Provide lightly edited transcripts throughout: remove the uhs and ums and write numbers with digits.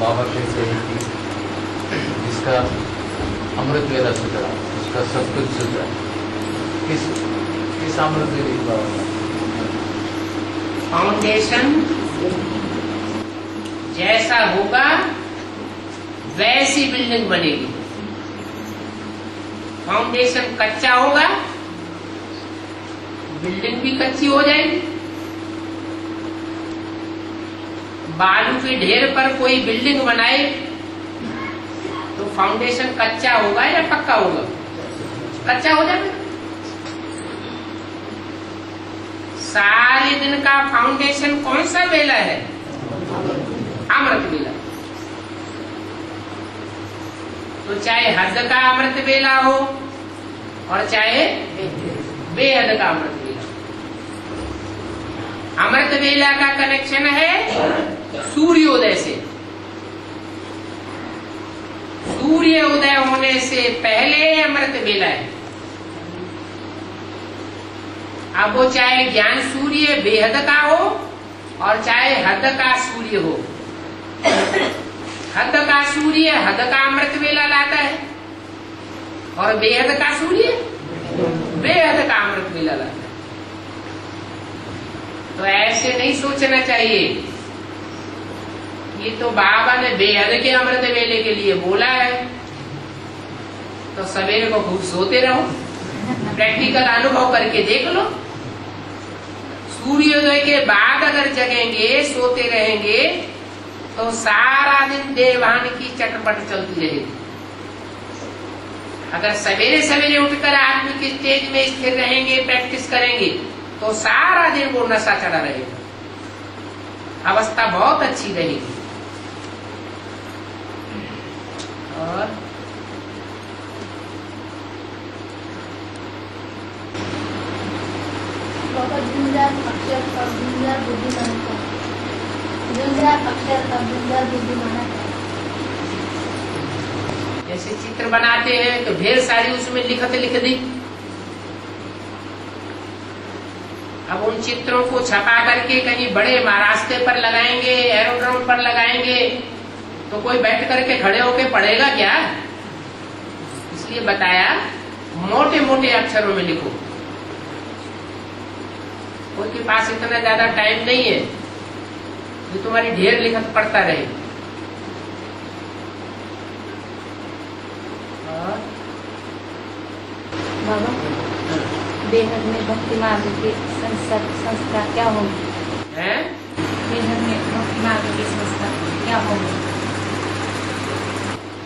बाबा कहते हैं कि जिसका अमृत वेला सुधरा उसका सब कुछ सुधरा। किस अमृत वेले की बाबा? फाउंडेशन जैसा होगा वैसी बिल्डिंग बनेगी। फाउंडेशन कच्चा होगा, बिल्डिंग भी कच्ची हो जाएगी। बालू के ढेर पर कोई बिल्डिंग बनाए तो फाउंडेशन कच्चा होगा या पक्का होगा? कच्चा हो जाएगा। सारे दिन का फाउंडेशन कौन सा बेला है? अमृत बेला। तो चाहे हद का अमृत बेला हो और चाहे बेहद का अमृत बेला। अमृत बेला का कनेक्शन है सूर्योदय से। सूर्य उदय होने से पहले अमृत बेला है। अब वो चाहे ज्ञान सूर्य बेहद का हो और चाहे हद का सूर्य हो। हद का सूर्य हद का अमृत बेला लाता है और बेहद का सूर्य बेहद का अमृत बेला लाता है। तो ऐसे नहीं सोचना चाहिए ये तो बाबा ने बेहद के अमृत बेले के लिए बोला है तो सवेरे को खूब सोते रहो, प्रैक्टिकल अनुभव करके देख लो। सूर्योदय के बाद अगर जगेंगे, सोते रहेंगे तो सारा दिन देवान की चटपट चलती रहेगी। अगर सवेरे सवेरे उठकर आत्मिक स्टेज में स्थिर रहेंगे, प्रैक्टिस करेंगे तो सारा दिन वो नशा चढ़ा रहेगा, अवस्था बहुत अच्छी रहेगी। और जैसे चित्र बनाते हैं तो ढेर सारी उसमें लिखत लिख दी। अब उन चित्रों को छपा करके कहीं बड़े रास्ते पर लगाएंगे, एरोड्रोम पर लगाएंगे तो कोई बैठ करके खड़े होके पढ़ेगा क्या? इसलिए बताया मोटे मोटे अक्षरों में लिखो। कोई के पास इतना ज्यादा टाइम नहीं है जो तुम्हारी ढेर लिखत पढ़ता रहे। बाबा, बेहद में भक्ति मार्ग के संस्था क्या होंगे? बेहद में भक्ति मार्ग की संस्था क्या होंगे?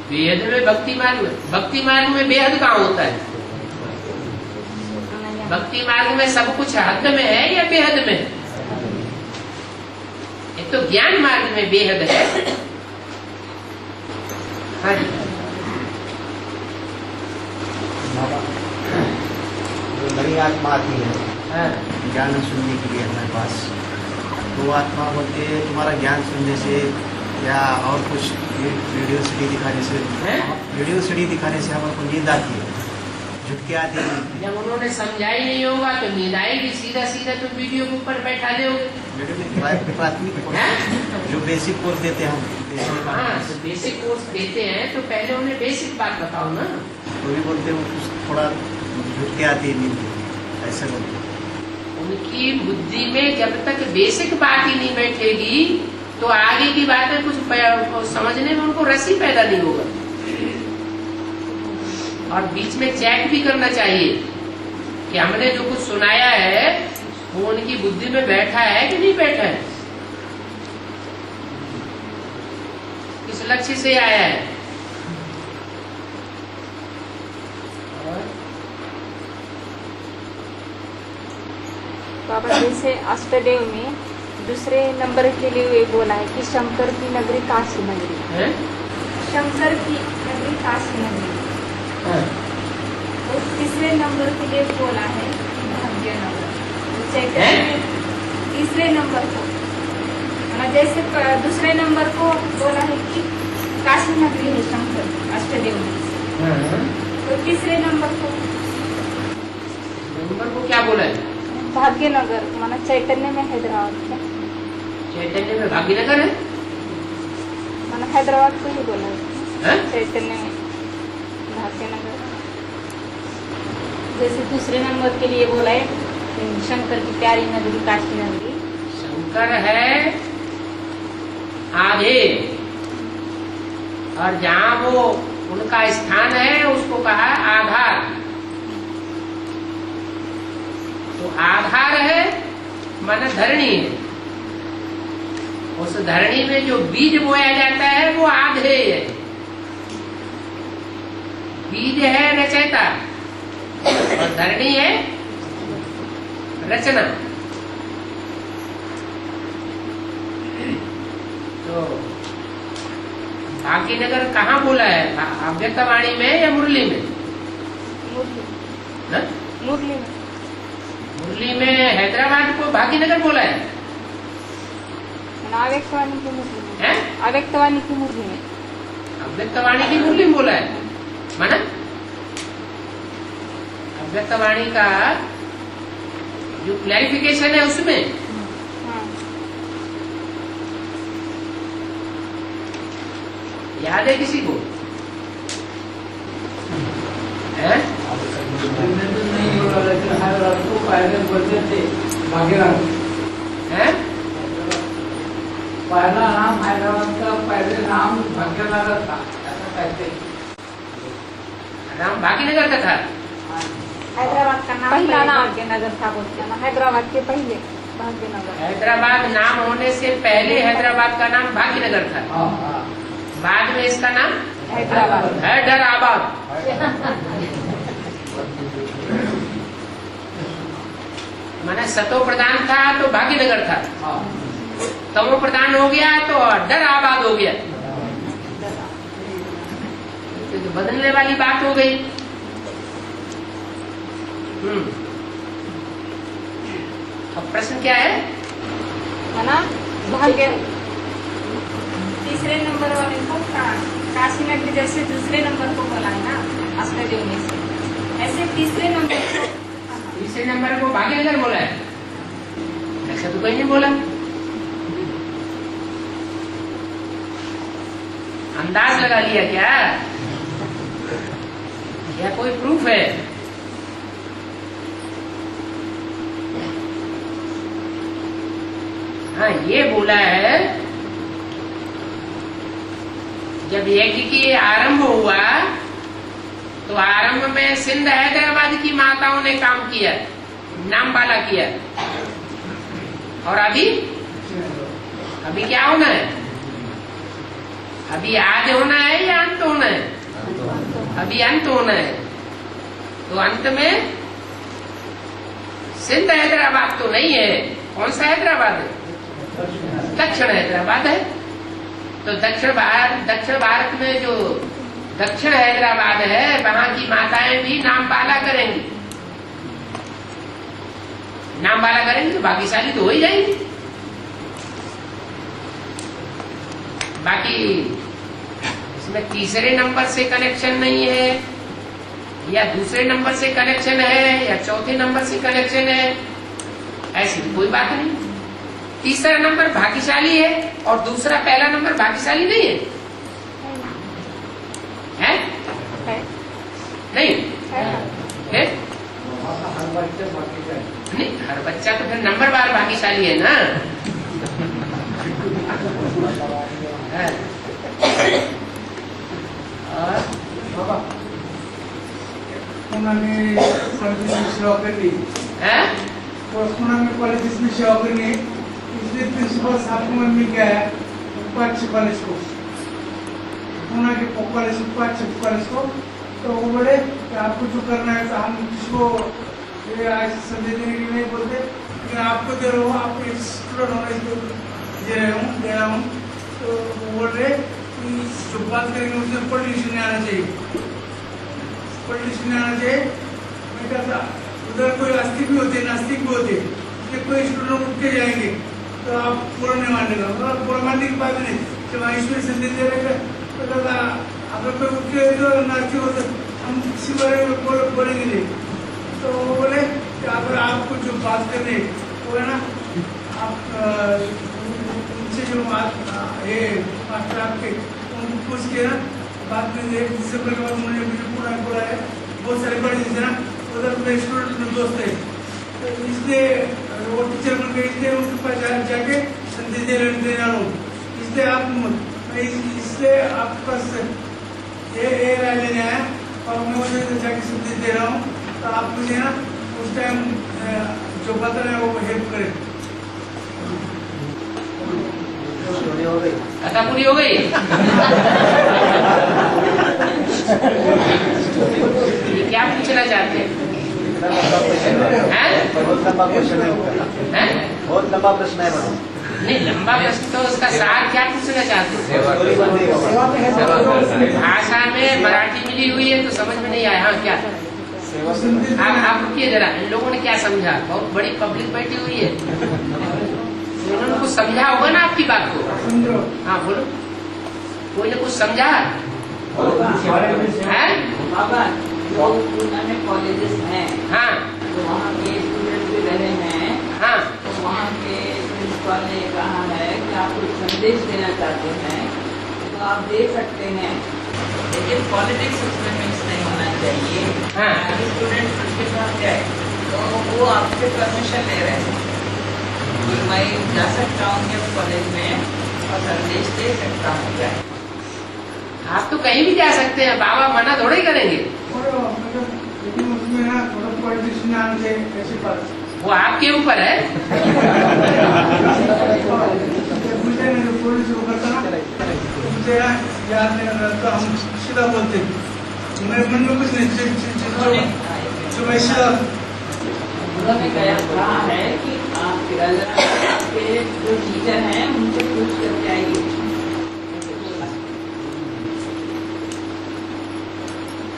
बेहद में भक्ति मार्ग में बेहद कहाँ होता है? भक्ति मार्ग में सब कुछ हद में है या बेहद में? एक तो ज्ञान मार्ग में बेहद है। हाँ जी। जो नई आत्मा आती है ज्ञान सुनने के लिए हमारे पास, तो आत्मा बोलती है तुम्हारा ज्ञान सुनने से या और कुछ वीडियो सीडी दिखाने से हमको नींद आती है, झुटके आती है। जब उन्होंने समझाई नहीं होगा तो नींद आएगी, सीधा सीधा तुम वीडियो के ऊपर बैठा दोगे। प्राथमिक जो बेसिक कोर्स देते हैं हम, हाँ तो बेसिक कोर्स देते हैं तो पहले उन्हें बेसिक बात बताओ ना। तो भी बोलते हैं थोड़ा झुटके आती है नींद, ऐसा बोलते हैं। उनकी बुद्धि में जब तक बेसिक बात ही नहीं बैठेगी तो आगे की बातें कुछ समझने में उनको रस ही पैदा नहीं होगा। और बीच में चेक भी करना चाहिए कि हमने जो कुछ सुनाया है वो उनकी बुद्धि में बैठा है कि नहीं बैठा है, किस लक्ष्य से आया है। बाबा, जैसे अष्टदेव में दूसरे नंबर के लिए बोला है कि शंकर की नगरी काशी नगरी है? शंकर की नगरी काशी नगरी। तो तीसरे नंबर के लिए बोला है भाग्य नगर। चैतन्य तीसरे नंबर को, जैसे दूसरे नंबर को बोला है कि काशी नगरी है शंकर अष्टदेव में, तो तीसरे नंबर को क्या बोला है? भाग्यनगर, माना चैतन्य में हैदराबाद। चैतन्य में भाग्यनगर है? मैंने हैदराबाद को ही बोला है, हैं? चैतन्य भाग्यनगर। जैसे दूसरे नंबर के लिए बोला है शंकर की प्यारी नगरी काशी नगरी। शंकर है आधे, और जहाँ वो उनका स्थान है उसको कहा आधार। तो आधार है माना धरणी है, उस धरणी में जो बीज बोया जाता है वो आधे है। बीज है रचयिता और धरणी है रचना। तो भाग्यनगर कहाँ बोला है, अव्यक्तवाणी में या मुरली में? मुरली न? मुरली में। मुरली में हैदराबाद को भाग्यनगर बोला है, मैंने अव्यक्तवाणी की मुरली में, हैं? अव्यक्तवाणी की मुरली में। अव्यक्तवाणी की मुरली में बोला है माना अव्यक्तवाणी का जो क्लैरिफिकेशन है उसमें। हाँ, याद है किसी को? हैं? नहीं बोला, लेकिन हैदराबाद को पहले बोलते थे भाग्यनगर। हैं? पहला नाम हैदराबाद का पहले नाम भाग्यनगर था, ऐसा कहते हैं। नाम भाग्यनगर का था। हैदराबाद का नाम पहला पहले नाम। भाग्यनगर था बोलते हैं। हैदराबाद के पहले भाग्यनगर। हैदराबाद नाम होने से पहले हैदराबाद का नाम भाग्यनगर था, हाँ हाँ। बाद में इसका नाम हैदराबाद। हैदराबाद। माने सतो प्रधान था तो भाग्यनगर था, हाँ। तमो प्रधान हो गया तो डराबाद हो गया। तो बदलने वाली बात हो गई। अब प्रश्न क्या है? है ना, भाग्य तीसरे नंबर वाले को काशी नगरी जैसे दूसरे नंबर को बोला है ना अष्टदेव में से, ऐसे तीसरे नंबर को तीसरे नंबर को भाग्यनगर बोला है, ऐसा तो कहीं नहीं बोला। अंदाज लगा लिया क्या? या कोई प्रूफ है? हाँ, ये बोला है जब यज्ञ की आरंभ हुआ तो आरंभ में सिंध हैदराबाद की माताओं ने काम किया, नाम वाला किया। और अभी क्या होना है? अभी आदि होना है या अंत होना है? अभी अंत होना है। तो अंत में सिंध हैदराबाद तो नहीं है। कौन सा हैदराबाद है? दक्षिण हैदराबाद है। तो दक्षिण भारत में जो दक्षिण हैदराबाद है वहां की माताएं भी नाम वाला करेंगी। नाम वाला करेंगी तो भाग्यशाली तो हो ही जाएंगी। बाकी इसमें तीसरे नंबर से कनेक्शन नहीं है, या दूसरे नंबर से कनेक्शन है, या चौथे नंबर से कनेक्शन है, ऐसी कोई बात नहीं। तीसरा नंबर भाग्यशाली है और दूसरा पहला नंबर भाग्यशाली नहीं है, है? है। नहीं है? हर बच्चे भाग्यशाली। नहीं, हर बच्चा तो फिर नंबरवार भाग्यशाली है ना। है। और बाबा उन्होंने कॉलेज में सेवा करनी है? उन्होंने कॉलेज में सेवा करनी, इसलिए प्रिंसिपल साहब को मैं मिल गया उपाध्यक्ष कॉलेज को, उन्होंने कॉलेज उपाध्यक्ष कॉलेज को। तो वो बोले कि आपको जो करना है तो हम किसको ये आज संदेश देने के लिए नहीं बोलते, लेकिन आपको दे रहा हूँ, आप स्टूडेंट नॉलेज दे रहा हूँ। तो वो बोल रहे कि जो बात करेंगे उसमें पॉलिटिशियन नहीं आना चाहिए, पॉलिटिशियन नहीं आना चाहिए। मैं कहता उधर कोई आस्तिक भी होते नास्तिक भी होते, इसलिए कोई स्टूडेंट उठ के जाएंगे तो आप पूरा नहीं मानेगा, पूरा मानने की बात नहीं। जब ईश्वर संदेश दे रहे तो कहता अगर कोई उठ के जो नास्तिक होते हम किसी बारे में बोलेंगे नहीं। तो वो बोले कि अगर आपको जो बात करनी वो है ना, आप उनसे जो ये मास्टर आपके उनको पूछ के ना बाद में 1 दिसंबर के बाद उन्होंने मुझे पूरा बोला है बहुत सारे कॉलेज है ना उधर मेरे स्टूडेंट में दोस्त है तो इसलिए वो टीचर बन गए इसलिए उनके पास जाके संदेश देना हूँ इसलिए आप मैं इसलिए आपके पास ये राय लेने आया और मैं उन्हें जाके संदेश दे रहा हूँ तो आप मुझे ना उस टाइम जो बता रहे हैं वो हेल्प करें। कथा पूरी हो गई। ये क्या पूछना चाहते हैं? बहुत लंबा प्रश्न है, बहुत लंबा प्रश्न है मैडम। नहीं, लंबा प्रश्न तो उसका सार क्या पूछना चाहते हैं? भाषा में मराठी मिली हुई है तो समझ में नहीं आया। हाँ क्या आप रुकिए जरा, इन लोगों ने क्या समझा? बहुत बड़ी पब्लिक बैठी हुई है, उन्होंने कुछ समझा होगा ना आपकी बात को। हाँ बोलो, कोई ने कुछ समझा है? जो पूना में कॉलेजेस हैं, हाँ तो वहाँ के स्टूडेंट भी रहे हैं, हाँ तो वहाँ के प्रिंसिपल ने कहा है कि आप कुछ संदेश देना चाहते हैं तो आप दे सकते हैं, लेकिन पॉलिटिक्स उसमें मिक्स नहीं होना चाहिए। हाँ। अगर स्टूडेंट उसके साथ जाए तो वो आपसे परमिशन ले रहे हैं कि मैं जा सकता हूँ उस कॉलेज में और संदेश दे सकता हूँ क्या? आप तो कहीं भी जा सकते हैं, बाबा मना थोड़ा ही करेंगे। लेकिन उसमें ना थोड़ा पॉलिटिशियन आना चाहिए ऐसी बात। वो आपके ऊपर है। मुझे जो पुलिस वो करता ना मुझे याद नहीं रहता, हम सीधा बोलते मैं मन में कुछ नहीं जो मैं सीधा उन्होंने कहा है कि आप के जो टीचर हैं उनसे पूछ करके आइए।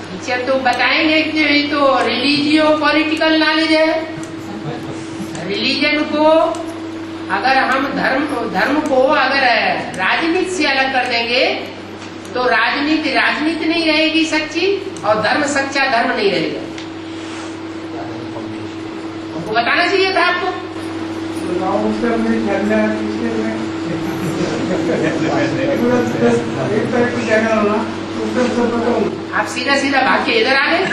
टीचर तो बताएंगे कि ये तो रिलीजियो पॉलिटिकल नॉलेज है। रिलीजन को अगर हम धर्म को अगर राजनीति से अलग कर देंगे तो राजनीति नहीं रहेगी सच्ची, और धर्म सच्चा धर्म नहीं रहेगा। हमको बताना चाहिए था आपको। आप सीधा सीधा भाग के इधर आ गए।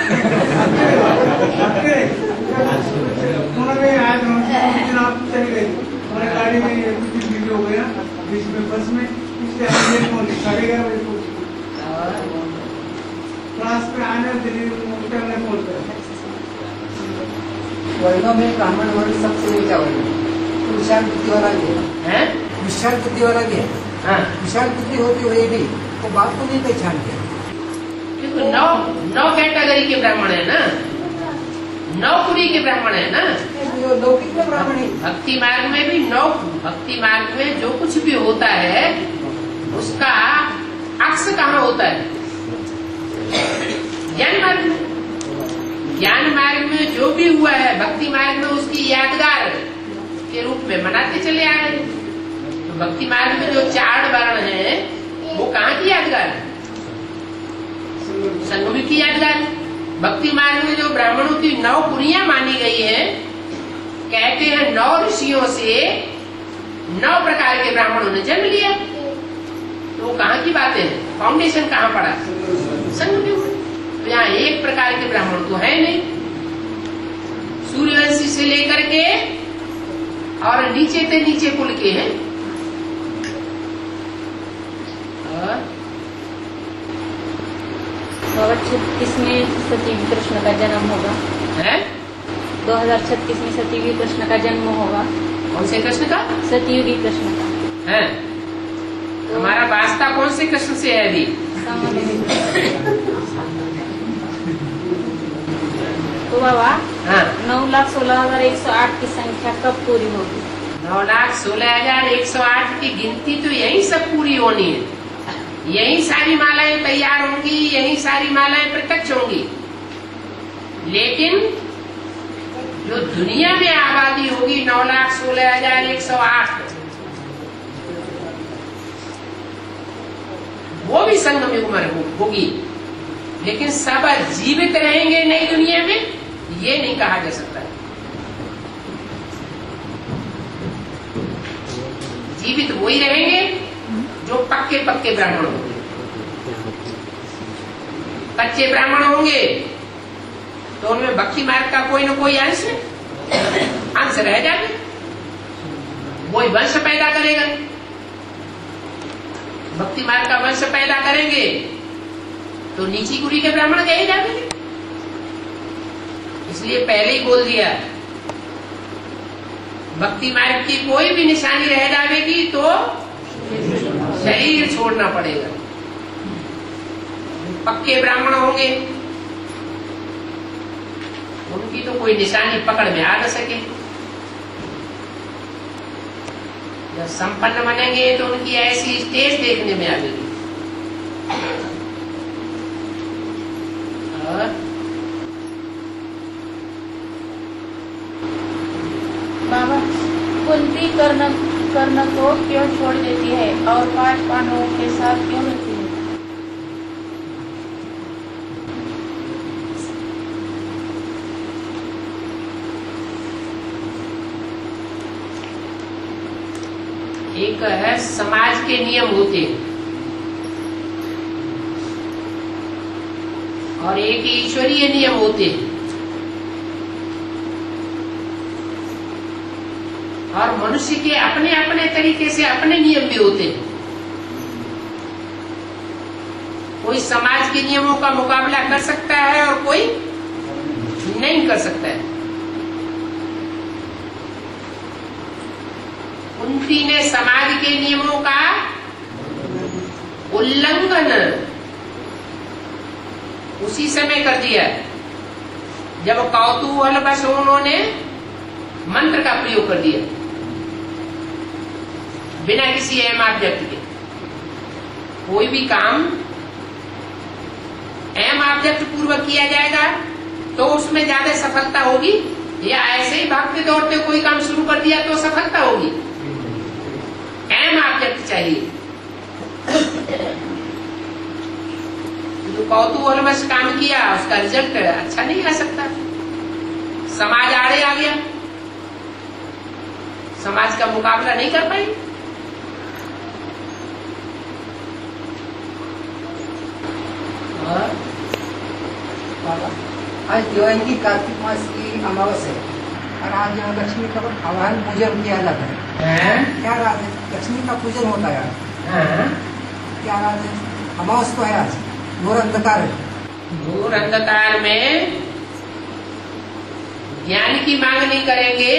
गाड़ी में वीडियो हो गया बीच में बस में, इसलिए 11:30 बजे क्लास में आने वर्णों में ब्राह्मण वर्ण सबसे ऊंचा वर्ण तो विशाल बुद्धि वाला भी है, विशाल बुद्धि वाला भी है। हाँ। विशाल बुद्धि होती हुई भी वो बात को नहीं पहचान किया। क्योंकि 9 कैटेगरी के ब्राह्मण है ना, 9 कुरी के ब्राह्मण है ना। लौकिक में ब्राह्मण है। भक्ति मार्ग में भी 9, भक्ति मार्ग में जो कुछ भी होता है उसका अक्स कहाँ होता है? ज्ञान मार्ग में। ज्ञान मार्ग में जो भी हुआ है भक्ति मार्ग में उसकी यादगार के रूप में मनाते चले आ रहे हैं। तो भक्ति मार्ग में जो 4 वर्ण है वो कहाँ की यादगार है? संगमी की यादगार है। भक्ति मार्ग में जो ब्राह्मणों की 9 कुरियां मानी गई है, कहते हैं 9 ऋषियों से 9 प्रकार के ब्राह्मणों ने जन्म लिया। तो कहाँ की बात है? फाउंडेशन कहाँ पड़ा? संगम के ऊपर। तो यहाँ एक प्रकार के ब्राह्मण तो है नहीं। सूर्यवंशी से लेकर के और नीचे से नीचे कुल के हैं। और 2036 में सतीवी कृष्ण का जन्म होगा। है 2036 में सतीवी कृष्ण का जन्म होगा। कौन से कृष्ण का? सतयुगी कृष्ण का है। हमारा वास्ता कौन से कृष्ण से है अभी? तो बाबा हाँ। 9,16,108 की संख्या कब पूरी होगी? 9,16,108 की गिनती तो यही सब पूरी होनी है। यही सारी मालाएं तैयार होंगी, यही सारी मालाएं प्रत्यक्ष होंगी। लेकिन जो दुनिया में आबादी होगी 9,16,108 वो भी संगम युग में होगी। लेकिन सब जीवित रहेंगे नई दुनिया में ये नहीं कहा जा सकता। जीवित वही रहेंगे जो पक्के पक्के ब्राह्मण होंगे। कच्चे ब्राह्मण होंगे तो उनमें भक्ति मार्ग का कोई न कोई अंश रह जाएगा, वही वंश पैदा करेगा। भक्ति मार्ग का वंश पैदा करेंगे तो नीची कुरी के ब्राह्मण कहे जाएंगे। इसलिए पहले ही बोल दिया, भक्ति मार्ग की कोई भी निशानी रह जाएगी तो शरीर छोड़ना पड़ेगा। पक्के ब्राह्मण होंगे उनकी तो कोई निशानी पकड़ में आ न सके। जब संपन्न बनेंगे तो उनकी ऐसी स्टेज देखने में आएगी। बाबा, कुंती कर्ण को क्यों छोड़ देती है और 5 पांडवों के साथ क्यों रहती है? एक है समाज के नियम होते हैं और एक ईश्वरीय नियम होते हैं, और मनुष्य के अपने अपने तरीके से अपने नियम भी होते हैं। कोई समाज के नियमों का मुकाबला कर सकता है और कोई नहीं कर सकता है। कुंती ने समाज के नियमों का उल्लंघन उसी समय कर दिया जब कौतूहलवश उन्होंने मंत्र का प्रयोग कर दिया बिना किसी अहम ऑब्जेक्ट के। कोई भी काम अहम ऑब्जेक्ट पूर्वक किया जाएगा तो उसमें ज्यादा सफलता होगी, या ऐसे ही भागते दौड़ते कोई काम शुरू कर दिया तो सफलता होगी। अहम ऑब्जेक्ट चाहिए। जो कौतूहलवश काम किया उसका रिजल्ट अच्छा नहीं आ सकता। समाज आड़े आ गया, समाज का मुकाबला नहीं कर पाई। आज दिवाली की कार्तिक मास की अमावस्या है और आज यहाँ लक्ष्मी का आवाहन पूजन किया जाता है। क्या रात है? लक्ष्मी का पूजन होता है आज। क्या रात है? अमावस्या तो है आज, घोर अंधकार है। घोर अंधकार में ज्ञान की मांग नहीं करेंगे।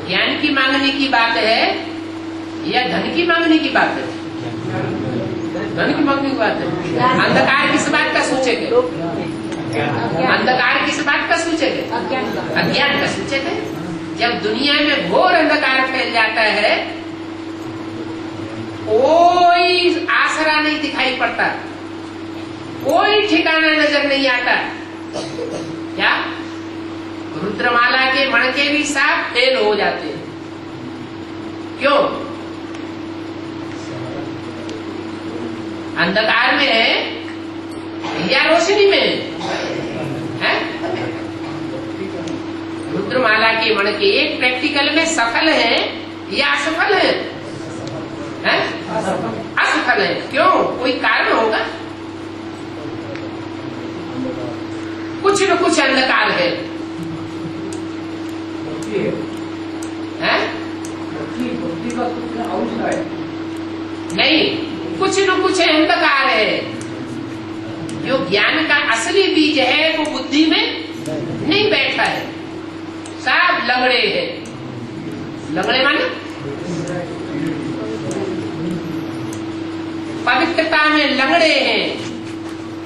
ज्ञान की मांगने की बात है या धन की मांगने की बात है? धन की मांगने की बात है। अंधकार किस बात का सूचक है? अंधकार किस बात का सूचक है? अज्ञान का सूचक है। जब दुनिया में घोर अंधकार फैल जाता है, कोई आसरा नहीं दिखाई पड़ता, कोई ठिकाना नजर नहीं आता, क्या रुद्रमाला के मणके भी साफ फेल हो जाते हैं। क्यों? अंधकार में है या रोशनी में है? रुद्रमाला के मणके प्रैक्टिकल में सफल है या असफल है? असफल है। क्यों? कोई कारण होगा, कुछ न कुछ अंधकार है। नहीं, कुछ न कुछ अंधकार है। जो ज्ञान का असली बीज है वो बुद्धि में नहीं बैठा है, सब लंगड़े हैं। लंगड़े माने पवित्रता में लंगड़े हैं।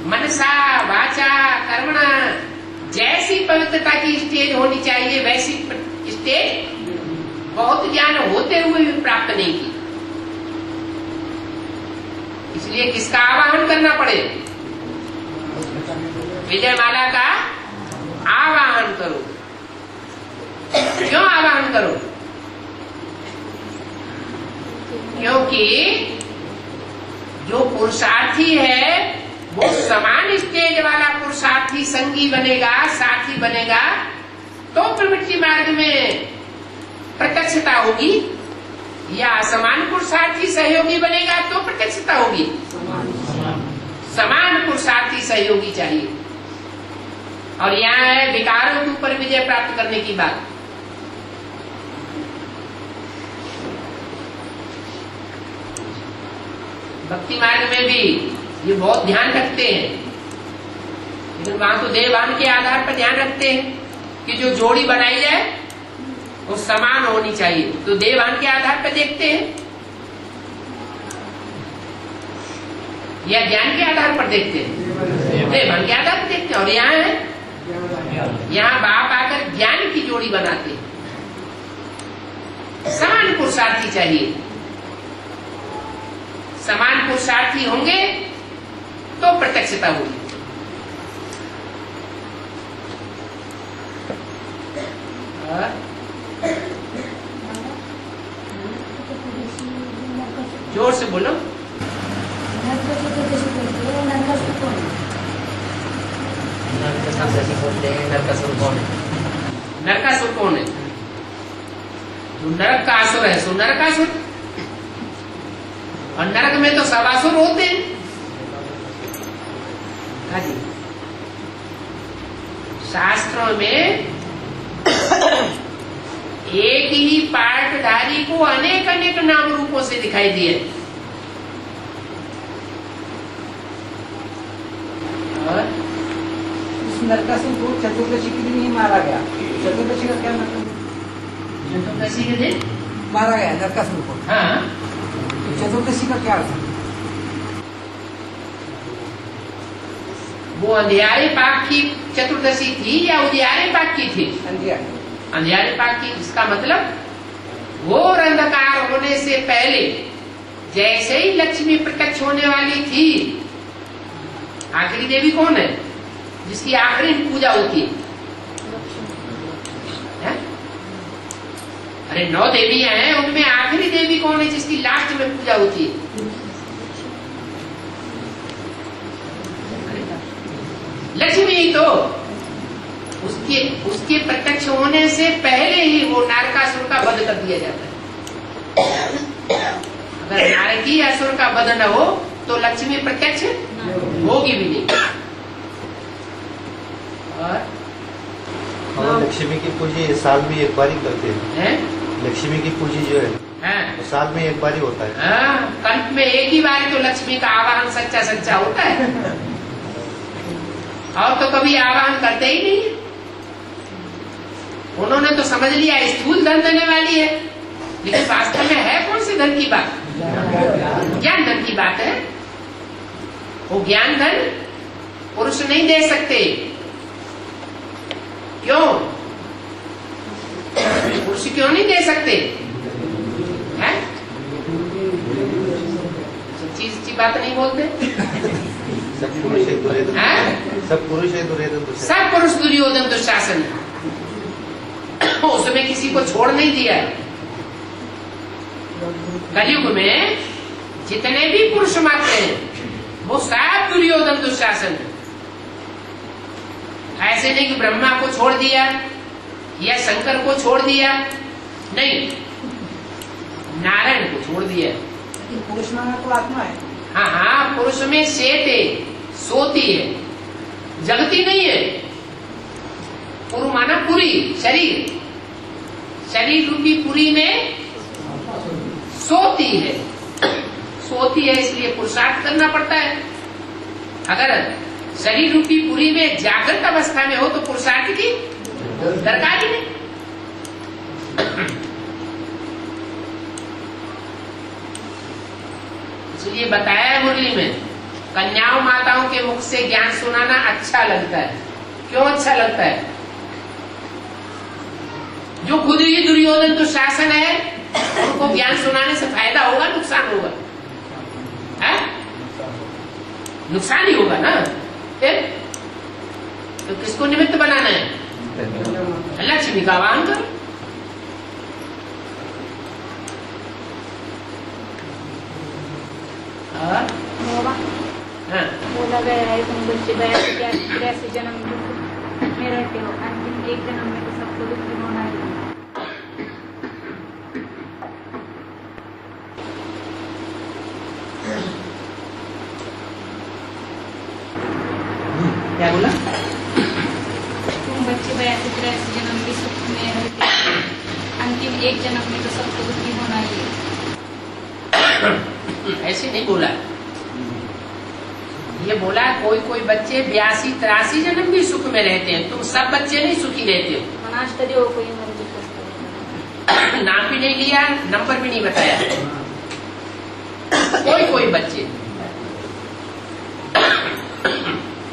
मनसा वाचा कर्मणा जैसी पवित्रता की स्टेज होनी चाहिए वैसी स्टेज बहुत ज्ञान होते हुए भी प्राप्त नहीं की। इसलिए किसका आवाहन करना पड़े? विजयमाला का आवाहन करो। क्यों आवाहन करो? क्योंकि जो पुरुषार्थी है वो समान स्टेज वाला पुरुषार्थी संगी बनेगा, साथी बनेगा तो प्रवृत्ति मार्ग में प्रत्यक्षता होगी। या असमान पुरुषार्थी सहयोगी बनेगा तो प्रत्यक्षता होगी? समान पुरुषार्थी सहयोगी चाहिए। और यहाँ है विकारों के ऊपर विजय प्राप्त करने की बात। भक्ति मार्ग में भी ये बहुत ध्यान रखते हैं, लेकिन वहां तो देवान के आधार पर ध्यान रखते हैं कि जो जोड़ी बनाई जाए वो समान होनी चाहिए, तो देवान के आधार पर देखते हैं या ज्ञान के आधार पर देखते हैं? देवान के आधार पर देखते हैं। और यहाँ है, यहाँ बाप आकर ज्ञान की जोड़ी बनाते हैं। समान पुरुषार्थी चाहिए, समान पुरुषार्थी होंगे तो प्रत्यक्षता होगी। जोर से बोलो। नरकासुर कौन है? जो नरक का असुर है सो नरकासुर, और नरक में तो सवासुर होते हैं। शास्त्रों में एक ही पाठधारी को अनेक अनेक नाम रूपों से दिखाई दिए। इस नरकासुर को चतुर्दशी के दिन ही मारा गया। चतुर्दशी का क्या मतलब? चतुर्दशी के दिन मारा गया नरकासुर को। हाँ, तो चतुर्दशी का क्या अर्थ? वो अंधियारे पाक की चतुर्दशी थी या उजियारे पाक की थी? अंधियारे पाक की। इसका मतलब घोर अंधकार होने से पहले जैसे ही लक्ष्मी प्रत्यक्ष होने वाली थी। आखिरी देवी कौन है जिसकी आखिरी पूजा होती है? अरे 9 देवियां हैं, उनमें आखिरी देवी कौन है जिसकी लास्ट में पूजा होती है? लक्ष्मी। तो उसके प्रत्यक्ष होने से पहले ही वो नारकासुर का वध कर दिया जाता है। अगर नारकी असुर का वध न हो तो लक्ष्मी प्रत्यक्ष होगी भी नहीं। और हम लक्ष्मी की पूजी साल में एक बार ही करते हैं। लक्ष्मी की पूजी जो है वो साल में एक बार ही होता है। कल्प में एक ही बार तो लक्ष्मी का आवाहन सच्चा सच्चा होता है, और तो कभी आवाहन करते ही नहीं। उन्होंने तो समझ लिया स्थूल धन देने वाली है, लेकिन वास्तव में है कौन से धन की बात? ज्ञान धन की बात है। वो ज्ञान धन पुरुष नहीं दे सकते। क्यों? पुरुष क्यों नहीं दे सकते? है? सच्ची बात नहीं बोलते। सब पुरुष है दुर्योधन। सब पुरुष दुर्योधन दुशासन, उसमें किसी को छोड़ नहीं दिया है। कलयुग में जितने भी पुरुष मारते हैं वो सब दुर्योधन दुशासन। ऐसे नहीं कि ब्रह्मा को छोड़ दिया या शंकर को छोड़ दिया, नहीं, नारायण को छोड़ दिया। पुरुष माना तो आत्मा है। हाँ हाँ, पुरुष में शेत है, सोती है, जगती नहीं है। पुरु माना पुरी, शरीर, शरीर रूपी पुरी में सोती है। सोती है इसलिए पुरुषार्थ करना पड़ता है। अगर शरीर रूपी पुरी में जागृत अवस्था में हो तो पुरुषार्थ की दरकार ही नहीं। इसलिए बताया है मुरली में, कन्याओं माताओं के मुख से ज्ञान सुनाना अच्छा लगता है। क्यों अच्छा लगता है? जो खुद ही दुर्योधन दुशासन है उनको ज्ञान सुनाने से फायदा होगा, नुकसान होगा? है? नुकसान ही होगा ना। फिर तो किसको निमित्त बनाना है? लक्ष्मी का आह्वान करो। बोला गया है तुम बच्चे 82 जन्म में रहते हो, अंतिम एक जन्म में तो सबको दुखी होना है। क्या बोला? तुम बच्चे 82-83 जन्म भी सुख में रहते हैं, अंतिम एक जन्म में तो सबको दुखी होना ही है। ऐसे नहीं बोला, ये बोला कोई कोई बच्चे 82-83 जन्म भी सुख में रहते हैं, तुम सब बच्चे नहीं सुखी रहते हो। नाम भी नहीं लिया, नंबर भी नहीं बताया, कोई कोई बच्चे।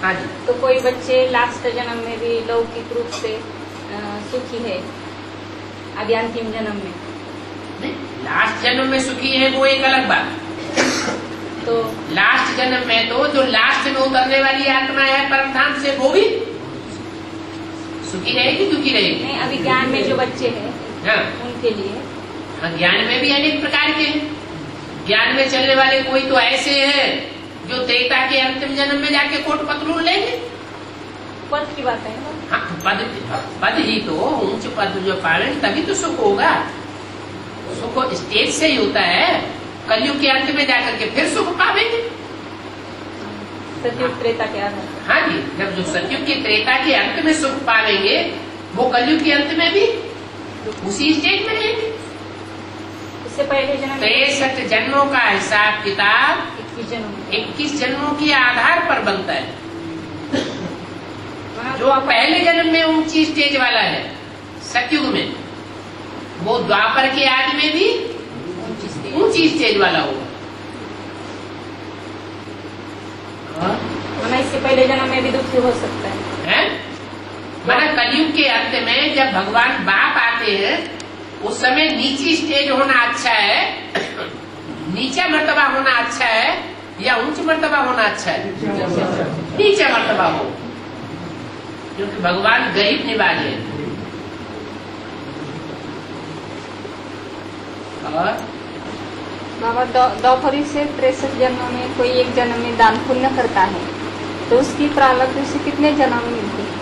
हाँ जी। तो कोई बच्चे लास्ट जन्म में भी लौकिक रूप से सुखी है, अभी अंतिम जन्म में नहीं, लास्ट जन्म में सुखी है वो एक अलग बात। तो लास्ट जन्म में तो जो लास्ट में उतरने वाली आत्मा है परमधाम से, वो भी सुखी रहेगी दुखी रहेगी? नहीं, अभी ज्ञान में जो बच्चे हैं हाँ, उनके लिए। हाँ, ज्ञान में भी अनेक प्रकार के हैं। ज्ञान में चलने वाले कोई तो ऐसे हैं जो त्रेता के अंतिम जन्म में जाके कोट पतलून लेंगे। पद की बात है। हाँ, पद ही तो ऊंच पद जो पावेंगे तभी तो सुख होगा। सुख स्टेज से ही होता है, कलयुग के अंत में जाकर के फिर सुख पावेंगे। सतयुग त्रेता के आधार। हाँ जी, जब जो सतयुग के त्रेता के अंत में सुख पावेंगे, वो कलयुग के अंत में भी उसी स्टेज में रहेंगे। इससे पहले जन्म 63 जन्मों का हिसाब किताब 21 जन्मों के आधार पर बनता है। जो पहले जन्म में ऊंची स्टेज वाला है सतयुग में, वो द्वापर के आदि में भी ऊंची स्टेज वाला होगा। इससे पहले जन्म में भी दुखी हो सकता है। माना कलयुग के अंत में जब भगवान बाप आते हैं, उस समय नीची स्टेज होना अच्छा है, नीचा मर्तबा होना अच्छा है या उच्च मर्तबा होना अच्छा है? नीचा मर्तबा हो, क्योंकि भगवान गरीब निवाज है। और बाबा द्वापरी से 63 जन्म में कोई एक जन्म में दान पुण्य करता है, तो उसकी प्रारब्ध से कितने जन्म मिलते हैं?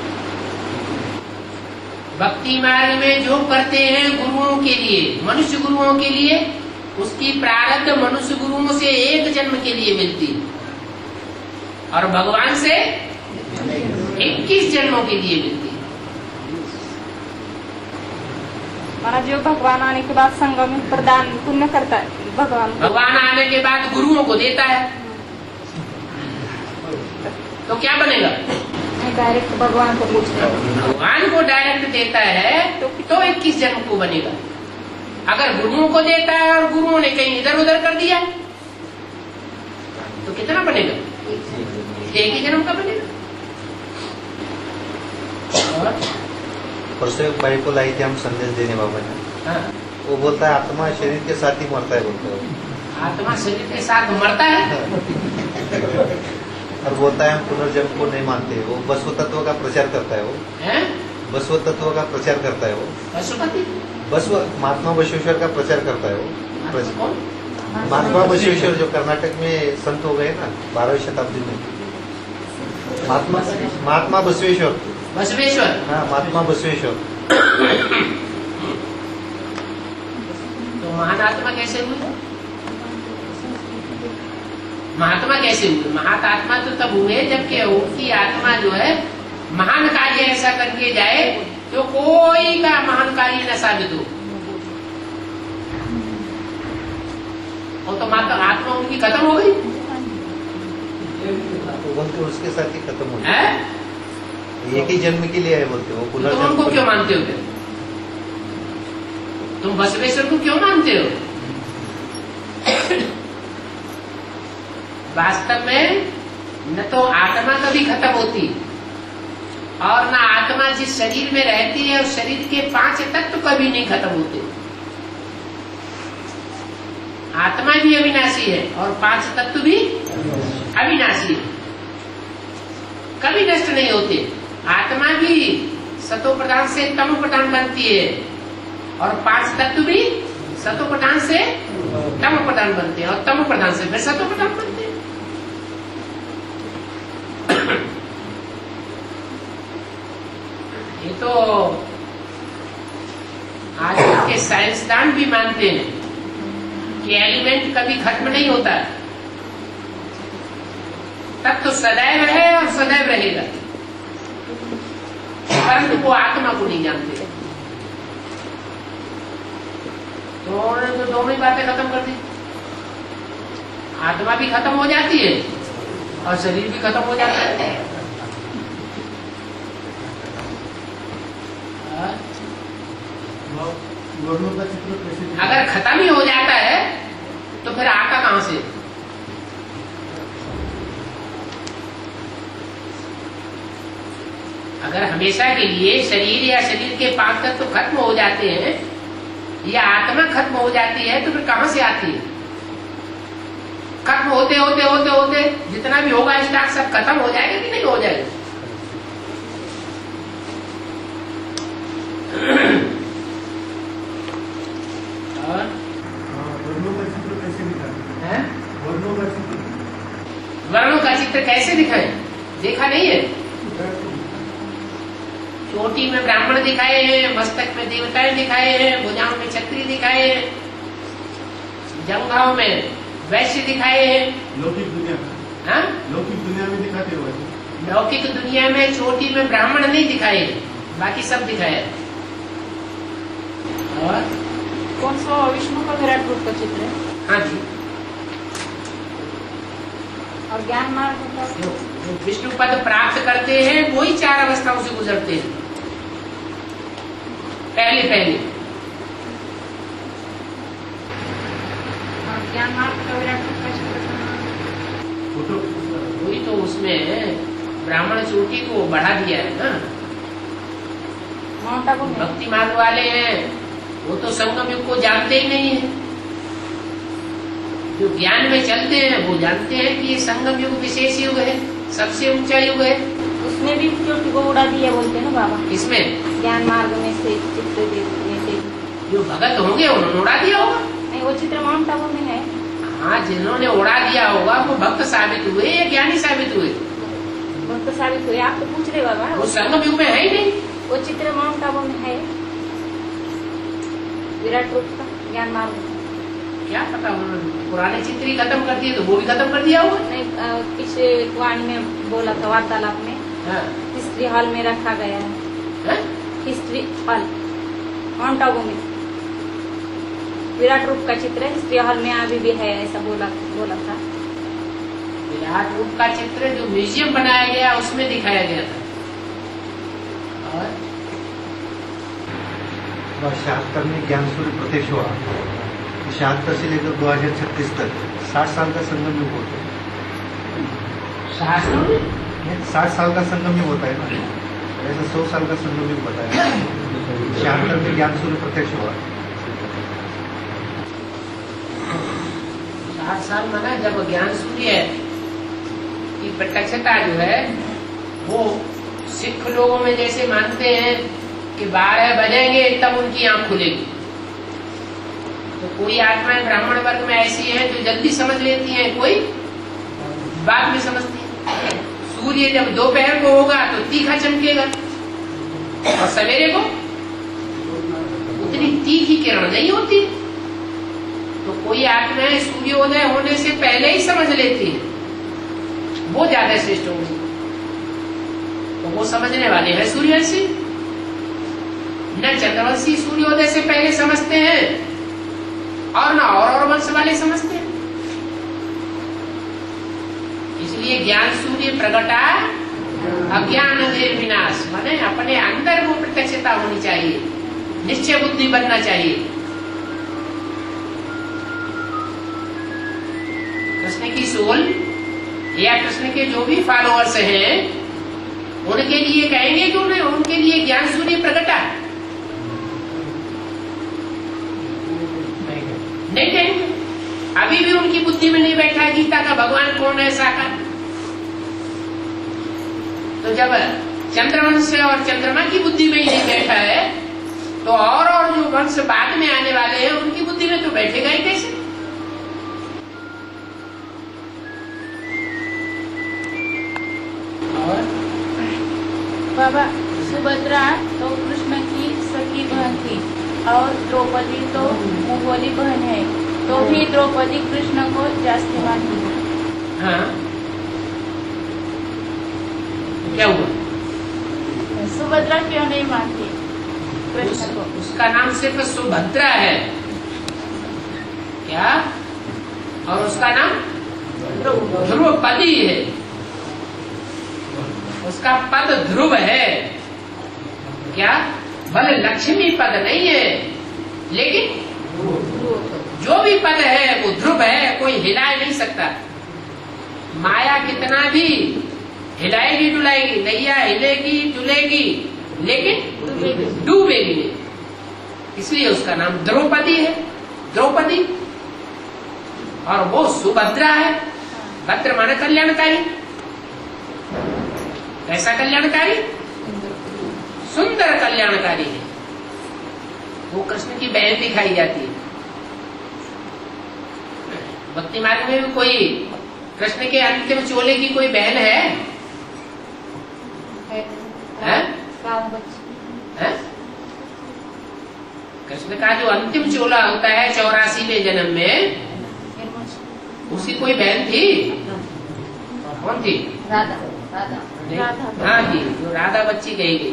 भक्ति मार्ग में जो करते हैं गुरुओं के लिए, मनुष्य गुरुओं के लिए, उसकी प्रारब्ध मनुष्य गुरुओं से एक जन्म के लिए मिलती है, और भगवान से 21 जन्मों के लिए मिलती है। माना जो भगवान आने के बाद संगम में प्रदान पुण्य करता है, भगवान आने के बाद गुरुओं को देता है, तो क्या बनेगा? डायरेक्ट भगवान को पूछते हैं। भगवान को डायरेक्ट देता है तो 21 जन्म को बनेगा। अगर गुरुओं को देता है और गुरुओं ने कहीं इधर उधर कर दिया तो कितना बनेगा? एक ही जन्म का बनेगा। परसों एक भाई को लाई थी हम संदेश देने बाबा ने। हाँ। वो बोलता है आत्मा शरीर के साथ ही मरता है, बोलता है आत्मा शरीर के साथ मरता है और बोलता है हम पुनर्जन्म को नहीं मानते। वो बसव तत्व का प्रचार करता है, वो बसव तत्व का प्रचार करता है, वो पशुपति बसव महात्मा बसवेश्वर का प्रचार करता है। वो महात्मा बसवेश्वर जो कर्नाटक में संत हो गए ना 12वीं शताब्दी में, महात्मा बसवेश्वर। हाँ, महात्मा बसवेश्वर। तो महान आत्मा कैसे हुए? महात्मा कैसे हुए? महात्मा तो तब हुए जबकि उनकी आत्मा जो है महान कार्य ऐसा करके जाए जो कोई का महान कार्य न साबित हो। और तो मात्र आत्मा उनकी खत्म हो गई, तो बोलते उसके साथ ही खत्म हो है? एक ही जन्म के लिए है बोलते हो। तुम उनको क्यों मानते हो? तुम बसवेश्वर को क्यों मानते हो? वास्तव में न तो आत्मा कभी खत्म होती और न आत्मा जिस शरीर में रहती है उस शरीर के 5 तत्व कभी नहीं खत्म होते। आत्मा भी अविनाशी है और 5 तत्व भी अविनाशी है, कभी नष्ट नहीं होते। आत्मा भी सतो प्रधान से तमो प्रधान बनती है और 5 तत्व भी सतो प्रधान से तमो प्रधान बनते हैं और तमो प्रधान से फिर सतो प्रधान बनते हैं। ये तो आजकल के साइंसदान भी मानते हैं कि एलिमेंट कभी खत्म नहीं होता, तब तो सदैव है और सदैव रहेगा। परंतु वो आत्मा को नहीं जानते। तो उन्होंने तो दोनों ही बातें खत्म कर दी। आत्मा भी खत्म हो जाती है और शरीर भी खत्म हो जाता है। वर्णों का चित्र कैसे? अगर खत्म ही हो जाता है तो फिर आता कहां से? अगर हमेशा के लिए शरीर या शरीर के 5 तत्व तो खत्म हो जाते हैं या आत्मा खत्म हो जाती है तो फिर कहां से आती है? खत्म होते होते होते होते जितना भी होगा स्टॉक सब खत्म हो जाएगा कि नहीं हो जाएगा? वर्णों का चित्र कैसे दिखाते हैं? वर्णों का चित्र, वर्णों का चित्र कैसे दिखाए? देखा नहीं है? चोटी में ब्राह्मण दिखाए हैं, मस्तक में देवताएं दिखाए हैं, भुजाओं में क्षत्रिय दिखाए हैं, जंघाओं में वैश्य दिखाए हैं। लौकिक दुनिया में, हाँ? लौकिक दुनिया में दिखाते हो? लौकिक दुनिया में चोटी में ब्राह्मण नहीं दिखाए, बाकी सब दिखाया। और कौन सा विष्णु का विराट रूप का चित्र है? हाँ जी, और ज्ञान मार्ग का जो विष्णु पद प्राप्त करते हैं वही 4 अवस्थाओं से गुजरते हैं। पहले और ज्ञान मार्ग का विराट रूप का चित्र वही तो उसमें ब्राह्मण चोटी को बढ़ा दिया है ना। माउंट आबू में भक्ति मार्ग वाले हैं वो तो संगम युग को जानते ही नहीं है। जो ज्ञान में चलते हैं वो जानते हैं कि ये संगम युग विशेष युग है, सबसे ऊंचा युग है। उसमें भी चोटी को उड़ा दिया बोलते हैं ना बाबा। इसमें ज्ञान मार्ग में से चित्र में से जो भगत होंगे उन्होंने उड़ा दिया होगा। नहीं, वो चित्र माउंट आबू में है। हाँ, जिन्होंने उड़ा दिया होगा वो भक्त साबित हुए या ज्ञानी साबित हुए? भक्त साबित हुए। आप तो पूछ रहे बाबा, वो संगम युग में है ही नहीं। वो चित्र माउंट आबू में है विराट रूप का, ज्ञान मार्ग का। क्या पता, उन्होंने पुराने चित्र ही खत्म कर दिए तो वो भी खत्म कर दिया होगा। नहीं, पिछले वाणी में बोला था वार्तालाप में। हाँ। हिस्ट्री हॉल में रखा गया है। हाँ? हिस्ट्री हॉल माउंट आबू में विराट रूप का चित्र है। हिस्ट्री हॉल में अभी भी है, ऐसा बोला था। विराट रूप का चित्र जो म्यूजियम बनाया गया उसमें दिखाया गया था। और 76 में ज्ञान सूर्य प्रत्यक्ष हुआ। 76 से लेकर 2036 तक 60 साल का संगम युग होता है। शास्त्रों में 60 साल का संगम युग होता है ना, ऐसा 100 साल का संगम युग बताया। 76 में ज्ञान सूर्य प्रत्यक्ष हुआ। 60 साल माना जब ज्ञान सूर्य की प्रत्यक्षता जो है वो सिख लोगों में जैसे मानते हैं कि 12 बजेंगे तब उनकी आंख खुलेगी। तो कोई आत्माएं ब्राह्मण वर्ग में ऐसी हैं जो जल्दी समझ लेती हैं, कोई बाद में समझती है। सूर्य जब दोपहर को होगा तो तीखा चमकेगा और सवेरे को उतनी तीखी किरण नहीं होती। तो कोई आत्माएं सूर्योदय होने से पहले ही समझ लेती है, वो ज्यादा श्रेष्ठ होंगी। तो वो समझने वाले हैं सूर्यवंशी। न चंद्रवंशी सूर्योदय से पहले समझते हैं और न और वंश वाले समझते हैं। इसलिए ज्ञान सूर्य प्रगटा अज्ञान अंधेर विनाश, माने अपने अंदर वो प्रत्यक्षता होनी चाहिए, निश्चय बुद्धि बनना चाहिए। कृष्ण की सोल या कृष्ण के जो भी फॉलोअर्स हैं उनके लिए कहेंगे क्यों नहीं, उनके लिए ज्ञान सूर्य प्रगटा नहीं कहेंगे। अभी भी उनकी बुद्धि में नहीं बैठा है गीता का भगवान कौन है साकार। तो जब चंद्रवंश और चंद्रमा की बुद्धि में ही नहीं बैठा है तो और जो वंश बाद में आने वाले हैं उनकी बुद्धि में तो बैठेगा ही कैसे। और बाबा, सुभद्रा तो कृष्ण की सखी बहन थी और द्रौपदी तो मुंहबोली बहन है, तो भी द्रौपदी कृष्ण को जास्ती मानती है। हाँ, क्या हुआ? ऐसा सुभद्रा क्यों नहीं मानती कृष्ण को? उसका नाम सिर्फ सुभद्रा है क्या? और उसका नाम ध्रुवपदी है। उसका पद ध्रुव है क्या? भले लक्ष्मी पद नहीं है, लेकिन जो भी पद है वो ध्रुव है, कोई हिला नहीं सकता। माया कितना भी हिलाएगी डुलाएगी, नैया हिलेगी डुलेगी, लेकिन डूबेगी नहीं। इसलिए उसका नाम द्रौपदी है, द्रौपदी। और वो सुभद्रा है। भद्र माने कल्याणकारी। कैसा कल्याणकारी? सुंदर कल्याणकारी है। वो कृष्ण की बहन दिखाई जाती है। भक्ति मार्ग में भी कोई कृष्ण के अंतिम चोले की कोई बहन है? कृष्ण का जो अंतिम चोला होता है 84वें जन्म में, उसकी कोई बहन थी? कौन थी? राधा। हाँ जी, जो राधा बच्ची कही गई।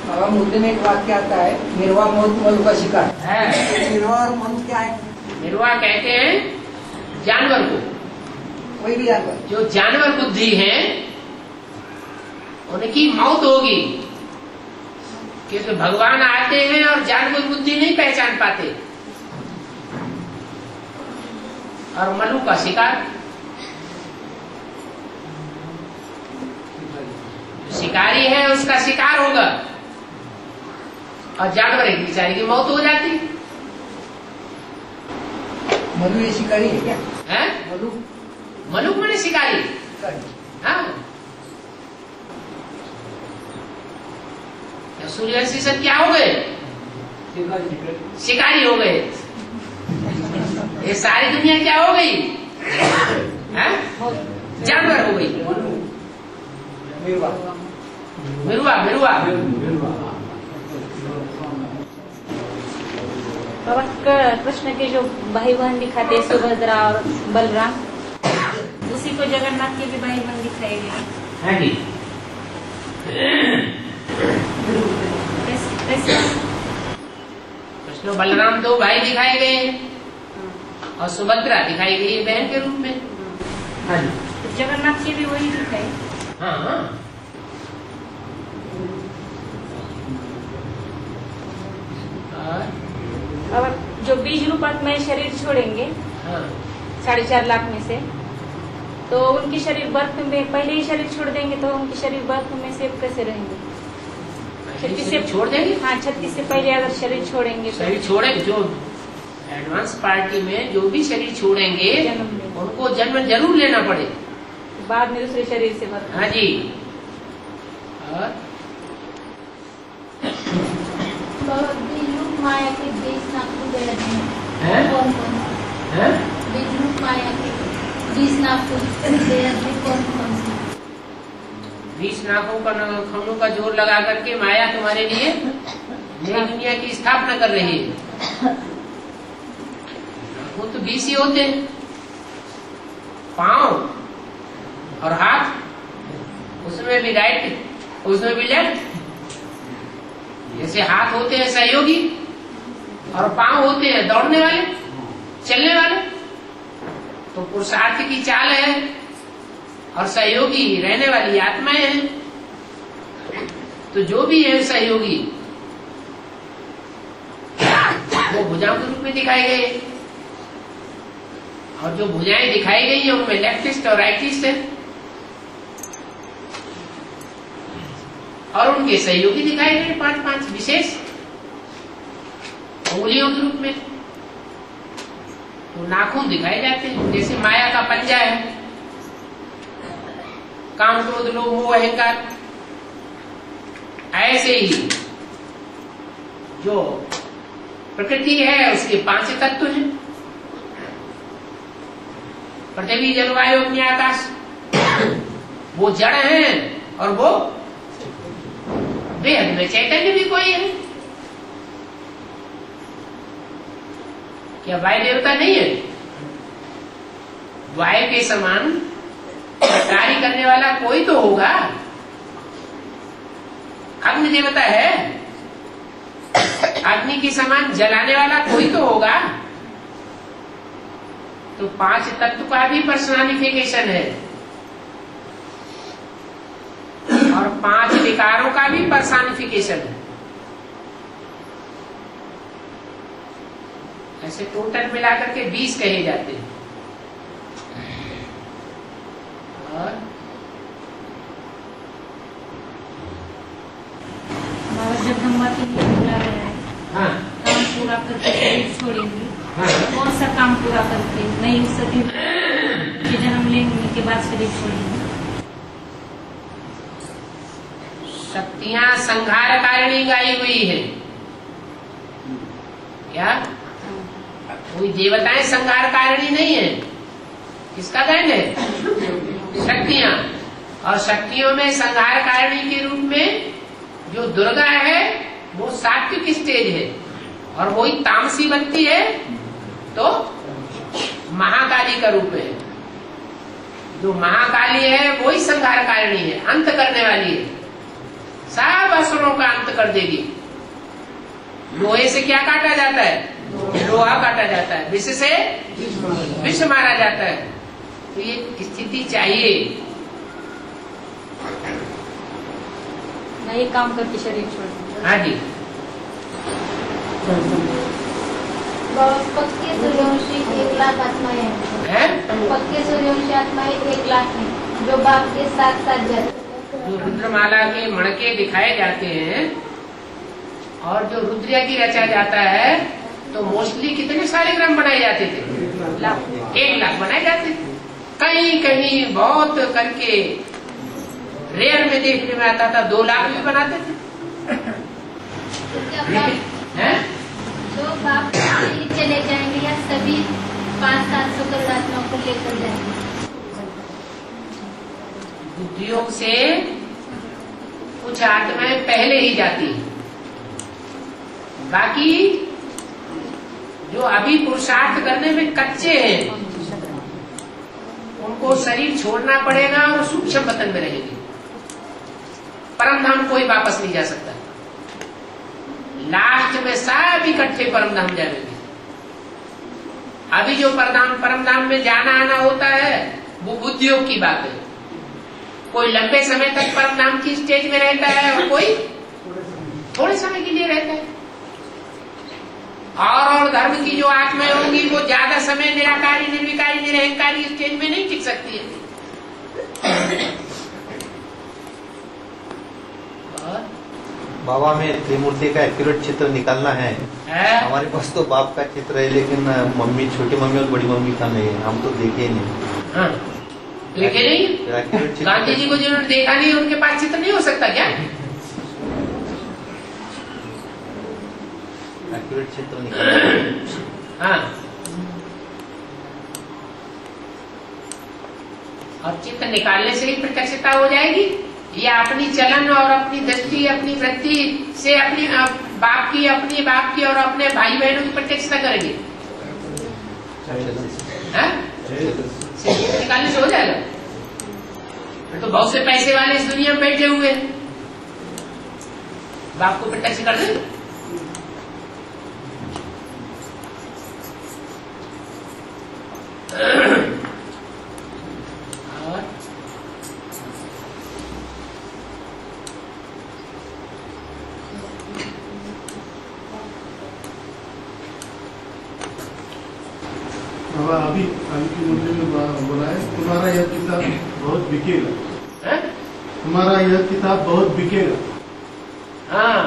बाबा मुद्दे में एक वाक्य आता है, निर्वा मधु का शिकार। निर्वा और मधु क्या है? निर्वा कहते हैं जानवर को। कोई भी जानवर जो जानवर बुद्धि है उनकी मौत होगी, क्योंकि भगवान आते हैं और जानवर बुद्धि नहीं पहचान पाते। और मनु का शिकार, शिकारी है उसका शिकार होगा, और जानवर एक बेचारे की मौत हो जाती। मधु ये शिकारी है क्या? है मधु मनु माने शिकारी। हाँ, सूर्यवंशी सर क्या हो गए? शिकारी हो गए। ये सारी दुनिया क्या हो गई? जानवर हो गई। मिरुआ मिरुआ। बाबा कृष्ण के जो भाई बहन दिखाते हैं सुभद्रा और बलराम, उसी को जगन्नाथ के भी भाई बहन दिखाए गए। हाँ जी। कृष्ण बलराम दो भाई दिखाए गए हैं और सुभद्रा दिखाई गई है बहन के रूप में। हाँ जी। जगन्नाथ के भी वही दिखाए। हाँ। और जो बीज रूपात में शरीर छोड़ेंगे, हाँ। 4.5 लाख में से, तो उनकी शरीर बर्फ में पहले ही शरीर छोड़ देंगे, तो उनकी शरीर बर्फ में से कैसे रहेंगे? 36 से छोड़ देंगे। हाँ, 36 से पहले अगर शरीर छोड़ेंगे तो शरीर छोड़े, जो एडवांस पार्टी में जो भी शरीर छोड़ेंगे उनको जन्म जरूर लेना पड़े, बाद में दूसरे शरीर से बर्फ। हाँ जी। माया के 20 नाखून हैं? कौन कौन हैं? माया के 20 नाखून कौन कौन से? 20 नाखों का जोर लगा करके माया तुम्हारे लिए नई दुनिया की स्थापना कर रही है। वो तो 20 ही होते हैं। पांव और हाथ, उसमें भी राइट, उसमें भी लेफ्ट। जैसे हाथ होते हैं सहयोगी और पांव होते हैं दौड़ने वाले, चलने वाले। तो पुरुषार्थ की चाल है और सहयोगी रहने वाली आत्माएं हैं। तो जो भी है सहयोगी वो भुजाओं के रूप में दिखाए गए, और जो भुजाएं दिखाई गई है उनमें लेफ्टिस्ट और राइटिस्ट है, और उनके सहयोगी दिखाए गए 5-5 विशेष उंगलियों के रूप में। तो नाखून दिखाए जाते हैं, जैसे माया का पंजा है, काम क्रोध लोभ मोह अहंकार। ऐसे ही जो प्रकृति है उसके 5 तत्व हैं, पृथ्वी जलवायु अग्नि आकाश। वो जड़ हैं और वो बेहद में चैतन्य भी कोई है। क्या वायु देवता नहीं है? वायु के समान कार्य करने करने वाला कोई तो होगा। अग्नि देवता है, अग्नि के समान जलाने वाला कोई तो होगा। तो 5 तत्व का भी पर्सनालिफिकेशन है और 5 विकारों का भी पर्सनालिफिकेशन है। ऐसे टोटल मिलाकर के 20 कहे जाते हैं। और जब हम बात बुला रहे हैं, हाँ काम पूरा करके शरीर छोड़ेंगे, हाँ कौन सा काम पूरा करके नहीं सभी के जन्म लेने के बाद शरीर छोड़ेंगे? शक्तियां संहार कारिणी गाई हुई है क्या? कोई देवताएं संहार कारिणी नहीं है। किसका गायन है? शक्तियां। और शक्तियों में संहार कारिणी के रूप में जो दुर्गा है वो सात्विक स्टेज है, और वही तामसी बनती है तो महाकाली का रूप है। जो महाकाली है वही संहार कारिणी है, अंत करने वाली है, सब असुरों का अंत कर देगी। लोहे से क्या काटा जाता है? लोहा काटा जाता है। विष से विष मारा जाता है। तो ये स्थिति चाहिए। नहीं काम करके शरीर छोड़ेंगे। हाँ जी। पक्के सूर्यवंशी 1 लाख आत्माएं हैं। पक्के सूर्यवंशी आत्माएं 1 लाख हैं जो बाप के साथ साथ जाते। जो रुद्रमाला के मणके दिखाए जाते हैं और जो रुद्र की रचा जाता है तो मोस्टली कितने सारे ग्राम बनाए जाते थे? 1 लाख बनाए जाते थे। कहीं कहीं बहुत करके रेयर में देखने में आता था 2 लाख भी बनाते थे। जो बाप चले जाएंगे या सभी 500-700 करोड़ आत्माओं को लेकर जाएंगे? बुद्धियोग से कुछ आत्माएं पहले ही जाती है, बाकी जो अभी पुरुषार्थ करने में कच्चे हैं उनको शरीर छोड़ना पड़ेगा और सूक्ष्म पतन में रहेंगे। परम धाम कोई वापस नहीं जा सकता। लास्ट में सब इकट्ठे परम धाम जाएंगे। अभी जो परम धाम में जाना आना होता है वो बुद्धियोग की बात है। कोई लंबे समय तक परम धाम की स्टेज में रहता है और कोई थोड़े समय के लिए रहता है। और धर्म की जो आत्माएं होंगी वो ज्यादा समय निराकारी निर्विकारी निरहंकारी स्टेज में नहीं टिक सकती है। बाबा में त्रिमूर्ति का एक्यूरेट चित्र निकालना है। हमारे पास तो बाप का चित्र है, लेकिन मम्मी, छोटी मम्मी और बड़ी मम्मी का नहीं है। हम तो देखे ही नहीं। हाँ, देखे नहीं? गांधी जी को जिन्होंने देखा नहीं उनके पास चित्र नहीं हो सकता क्या? एक्यूरेट चित्र निकालना। हाँ, और चित्र निकालने से ही प्रत्यक्षता हो जाएगी या अपनी चलन और अपनी दृष्टि अपनी वृत्ति से अपनी बाप की और अपने भाई बहनों की प्रत्यक्षता करेंगे? निकालने से हो जाएगा? तो बहुत से पैसे वाले इस दुनिया में बैठे हुए हैं, बाप को प्रत्यक्ष कर दे। अभी की मुद्दे में बोला है तुम्हारा यह किताब बहुत बिकेगा। तुम्हारा यह किताब बहुत बिकेगा। हाँ,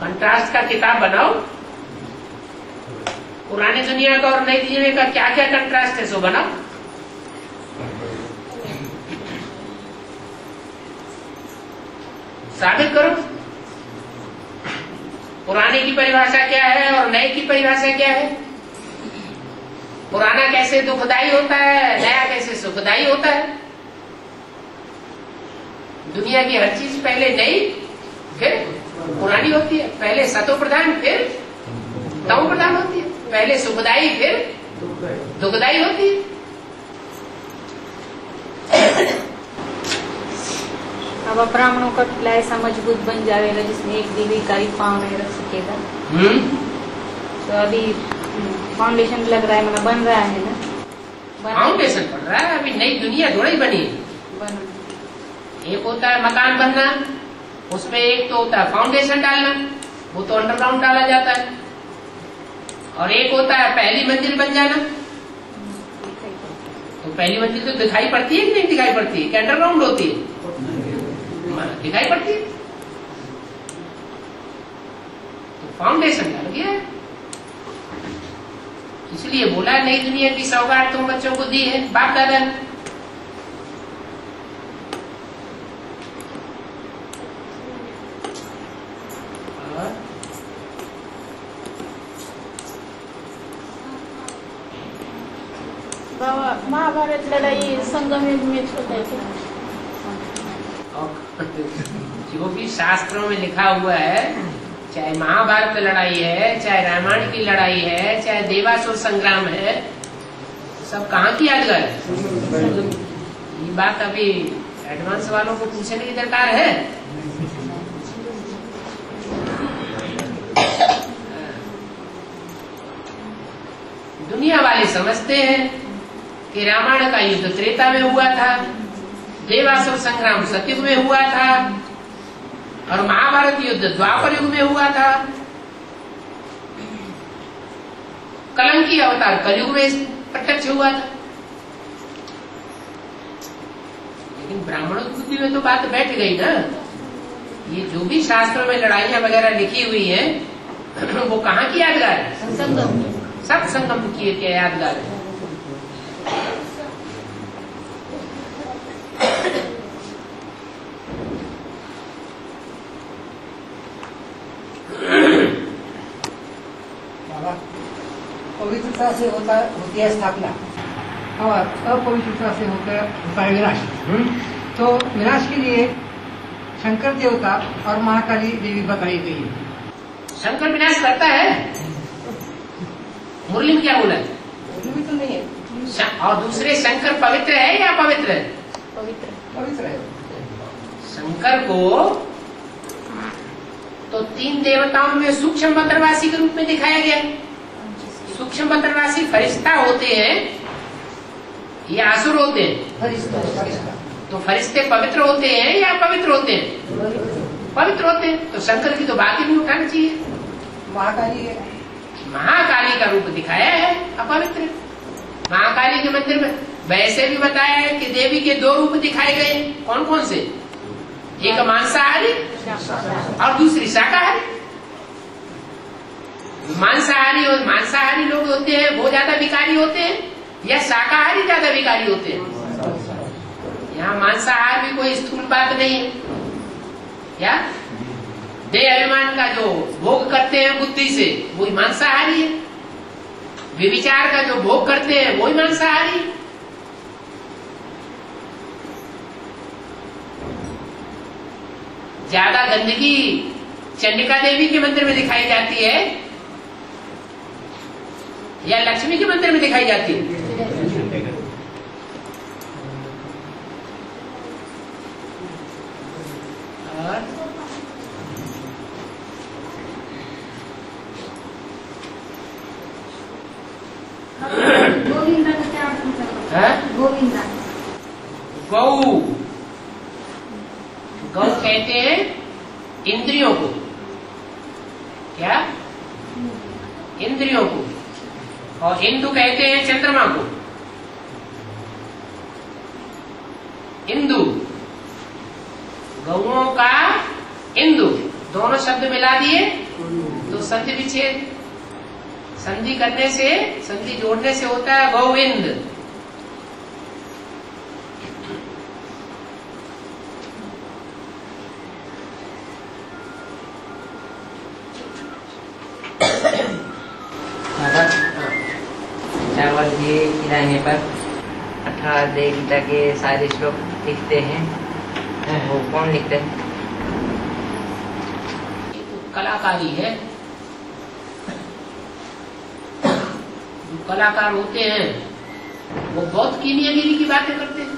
कंट्रास्ट का किताब बनाओ। पुरानी दुनिया का और नई दुनिया का क्या क्या कंट्रास्ट है सो बनाओ। साबित करो पुराने की परिभाषा क्या है और नए की परिभाषा क्या है। पुराना कैसे दुखदाई होता है, नया कैसे सुखदाई होता है। दुनिया की हर चीज पहले नई फिर पुरानी होती है। पहले सतो प्रधान फिर तमो प्रधान होती है। पहले सुखदाई फिर दुखदाई होती है। अब ब्राह्मणों का किला ऐसा मजबूत बन जाएगा जिसमें एक देवी का भी पाँव नहीं रख सकेगा। तो अभी फाउंडेशन लग रहा है, मतलब बन रहा है ना, फाउंडेशन बन रहा है, अभी नई दुनिया थोड़ा ही बनी। एक होता है मकान बनना, उसमें एक तो होता है फाउंडेशन डालना, वो तो अंडरग्राउंड डाला जाता है, और एक होता है पहली मंजिल बन जाना। तो पहली मंजिल तो दिखाई पड़ती है कि नहीं दिखाई पड़ती है, कि अंडरग्राउंड होती है? दिखाई पड़ती है। तो फाउंडेशन डाल गया, इसलिए बोला नई दुनिया की सौगात तुम बच्चों को दी है बाप दादा ने। बाबा महाभारत लड़ाई संगम युग में होता है क्या? जो भी शास्त्रों में लिखा हुआ है, चाहे महाभारत लड़ाई है, चाहे रामायण की लड़ाई है, चाहे देवासुर संग्राम है, सब कहाँ की यादगार है? ये बात अभी एडवांस वालों को पूछने की दरकार है। दुनिया वाले समझते हैं कि रामायण का युद्ध त्रेता में हुआ था, देवासुर संग्राम सतयुग में हुआ था, और महाभारत युद्ध द्वापर युग में हुआ था, कलंकी अवतार कलयुग में प्रत्यक्ष हुआ था। लेकिन ब्राह्मणों की बुद्धि में तो बात बैठ गई ना। ये जो भी शास्त्रों में लड़ाइयां वगैरह लिखी हुई है वो कहाँ की यादगार है? सब संगम की यादगार है। पवित्रता से होती है स्थापना और अपवित्रता से होता है विनाश। तो विनाश के लिए शंकर देवता और महाकाली देवी बताई गई है। शंकर विनाश करता है? मुरली में क्या बोला है? मुरली तो नहीं है। और दूसरे शंकर पवित्र है या अपवित्र है? पवित्र है। शंकर को तो 3 देवताओं में सूक्ष्म बद्रवासी के रूप में दिखाया गया। सूक्ष्म बद्रवासी फरिश्ता होते हैं या असुर होते हैं? फरिश्ता। तो फरिश्ते पवित्र होते हैं या अपवित्र होते हैं? पवित्र होते हैं। तो शंकर की तो बात ही नहीं उठानी चाहिए। महाकाली का रूप दिखाया है अपवित्र। महाकाली के मंदिर में वैसे भी बताया है कि देवी के 2 रूप दिखाए गए। कौन कौन से? एक मांसाहारी और दूसरी शाकाहारी। मांसाहारी लोग होते हैं वो ज्यादा विकारी होते हैं या शाकाहारी ज्यादा विकारी होते हैं? यहाँ मांसाहार भी कोई स्थूल बात नहीं है। क्या देह अभिमान का जो भोग करते हैं बुद्धि से वही मांसाहारी है। विविचार का जो भोग करते हैं वही मांसाहारी। ज्यादा गंदगी चंडिका देवी के मंदिर में दिखाई जाती है या लक्ष्मी के मंदिर में दिखाई जाती है? और गोविंदा का क्या अर्थ है? गोविंदा गौ कहते हैं इंद्रियों को। क्या? इंद्रियों को। और हिंदू कहते हैं चंद्रमा को। इंदु, गौओं का इंदु, दोनों शब्द मिला दिए तो संधि विच्छेद। संधि करने से, संधि जोड़ने से होता है गोविंद। चावल के खिलाने पर 18 गीता के सारे श्लोक लिखते हैं, वो कौन लिखते हैं? कलाकारी है। जो कलाकार होते हैं वो बहुत कीमियागिरी की बातें करते हैं,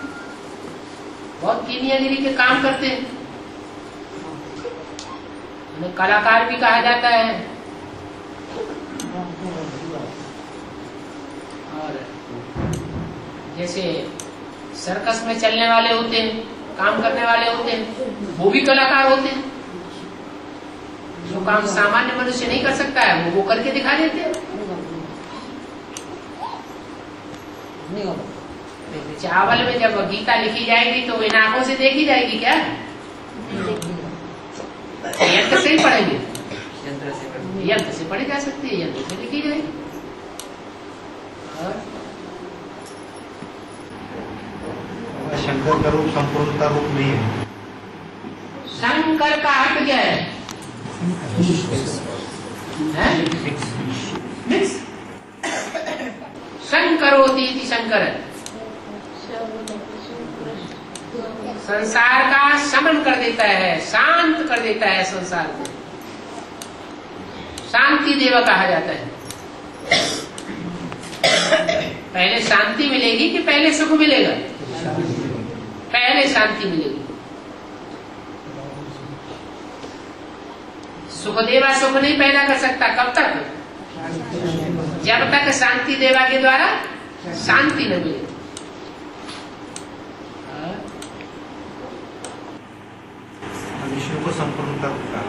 बहुत कीमियागिरी के काम करते हैं। उन्हें कलाकार भी कहा जाता है। और जैसे सर्कस में चलने वाले होते हैं, काम करने वाले होते हैं, वो भी कलाकार होते हैं। जो काम सामान्य मनुष्य नहीं कर सकता है वो करके दिखा देते हैं। चावल में जब गीता लिखी जाएगी तो इन आंखों से देखी जाएगी क्या? यंत्र से ही पढ़ेंगे, यंत्र से पढ़ी जा सकती है, यंत्र से लिखी जाएगी। शंकर का रूप संपूर्णता रूप नहीं है। शंकर का अर्थ क्या है? मिक्स। शंकरोति इति शंकर, संसार का शमन कर देता है, शांत कर देता है संसार को। शांति देव कहा जाता है। पहले शांति मिलेगी कि पहले सुख मिलेगा? पहले शांति मिलेगी। सुख देवा सुख नहीं पैदा कर सकता। कब तक? जब तक शांति देवा के द्वारा शांति न मिले। विष्णु को संपूर्णता रूप कहा।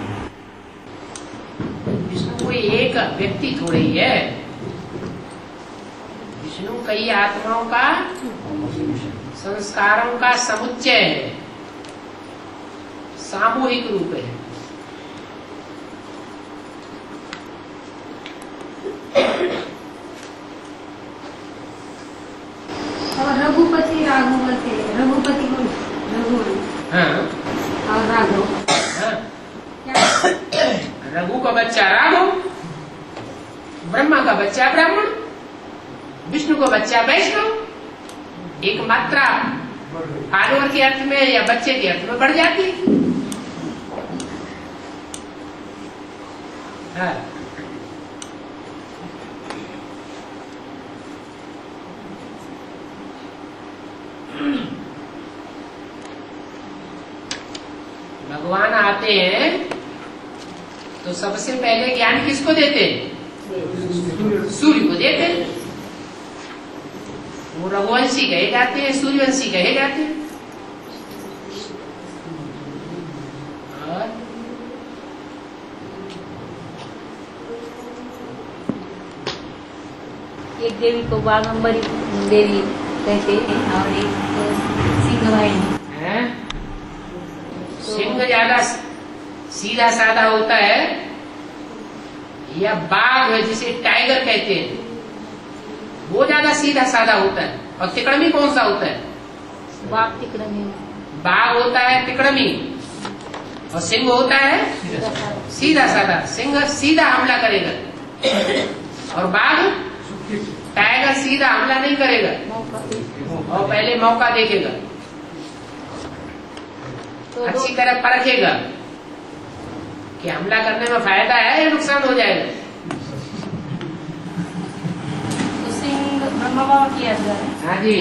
विष्णु कोई एक व्यक्ति थोड़ी ही है। विष्णु कई आत्माओं का, संस्कारों का समुच्चय है, सामूहिक रूप है। और रघुपति राघव थे, रघुपति को रघु। हाँ। और राघव। हाँ। रघु का बच्चा राघव, ब्रह्मा का बच्चा ब्राह्मण, विष्णु का बच्चा वैष्णव। एक मात्रा फॉलोअर के अर्थ में या बच्चे के अर्थ में बढ़ जाती है। हाँ। भगवान आते हैं तो सबसे पहले ज्ञान किसको देते हैं? सूर्य को देते हैं। वो रघुवंशी कहे जाते हैं, सूर्यवंशी कहे जाते हैं। और एक देवी को बागंबरी देवी कहते हैं और एक सिंह वाहिनी है। सिंह ज्यादा सीधा साधा होता है, या बाघ जिसे टाइगर कहते हैं वो ज्यादा सीधा साधा होता है। और तिकड़मी कौन सा होता है? बाघ तिकड़मी। बाघ होता है तिकड़मी और सिंह होता है सीधा साधा। सिंह सीधा हमला करेगा और बाघ टाइगर सीधा हमला नहीं करेगा और पहले मौका देखेगा, अच्छी तरह परखेगा कि हमला करने में फायदा है या नुकसान हो जाएगा। तो सिंह ब्रह्मा बाबा किया जाए। हाँ जी।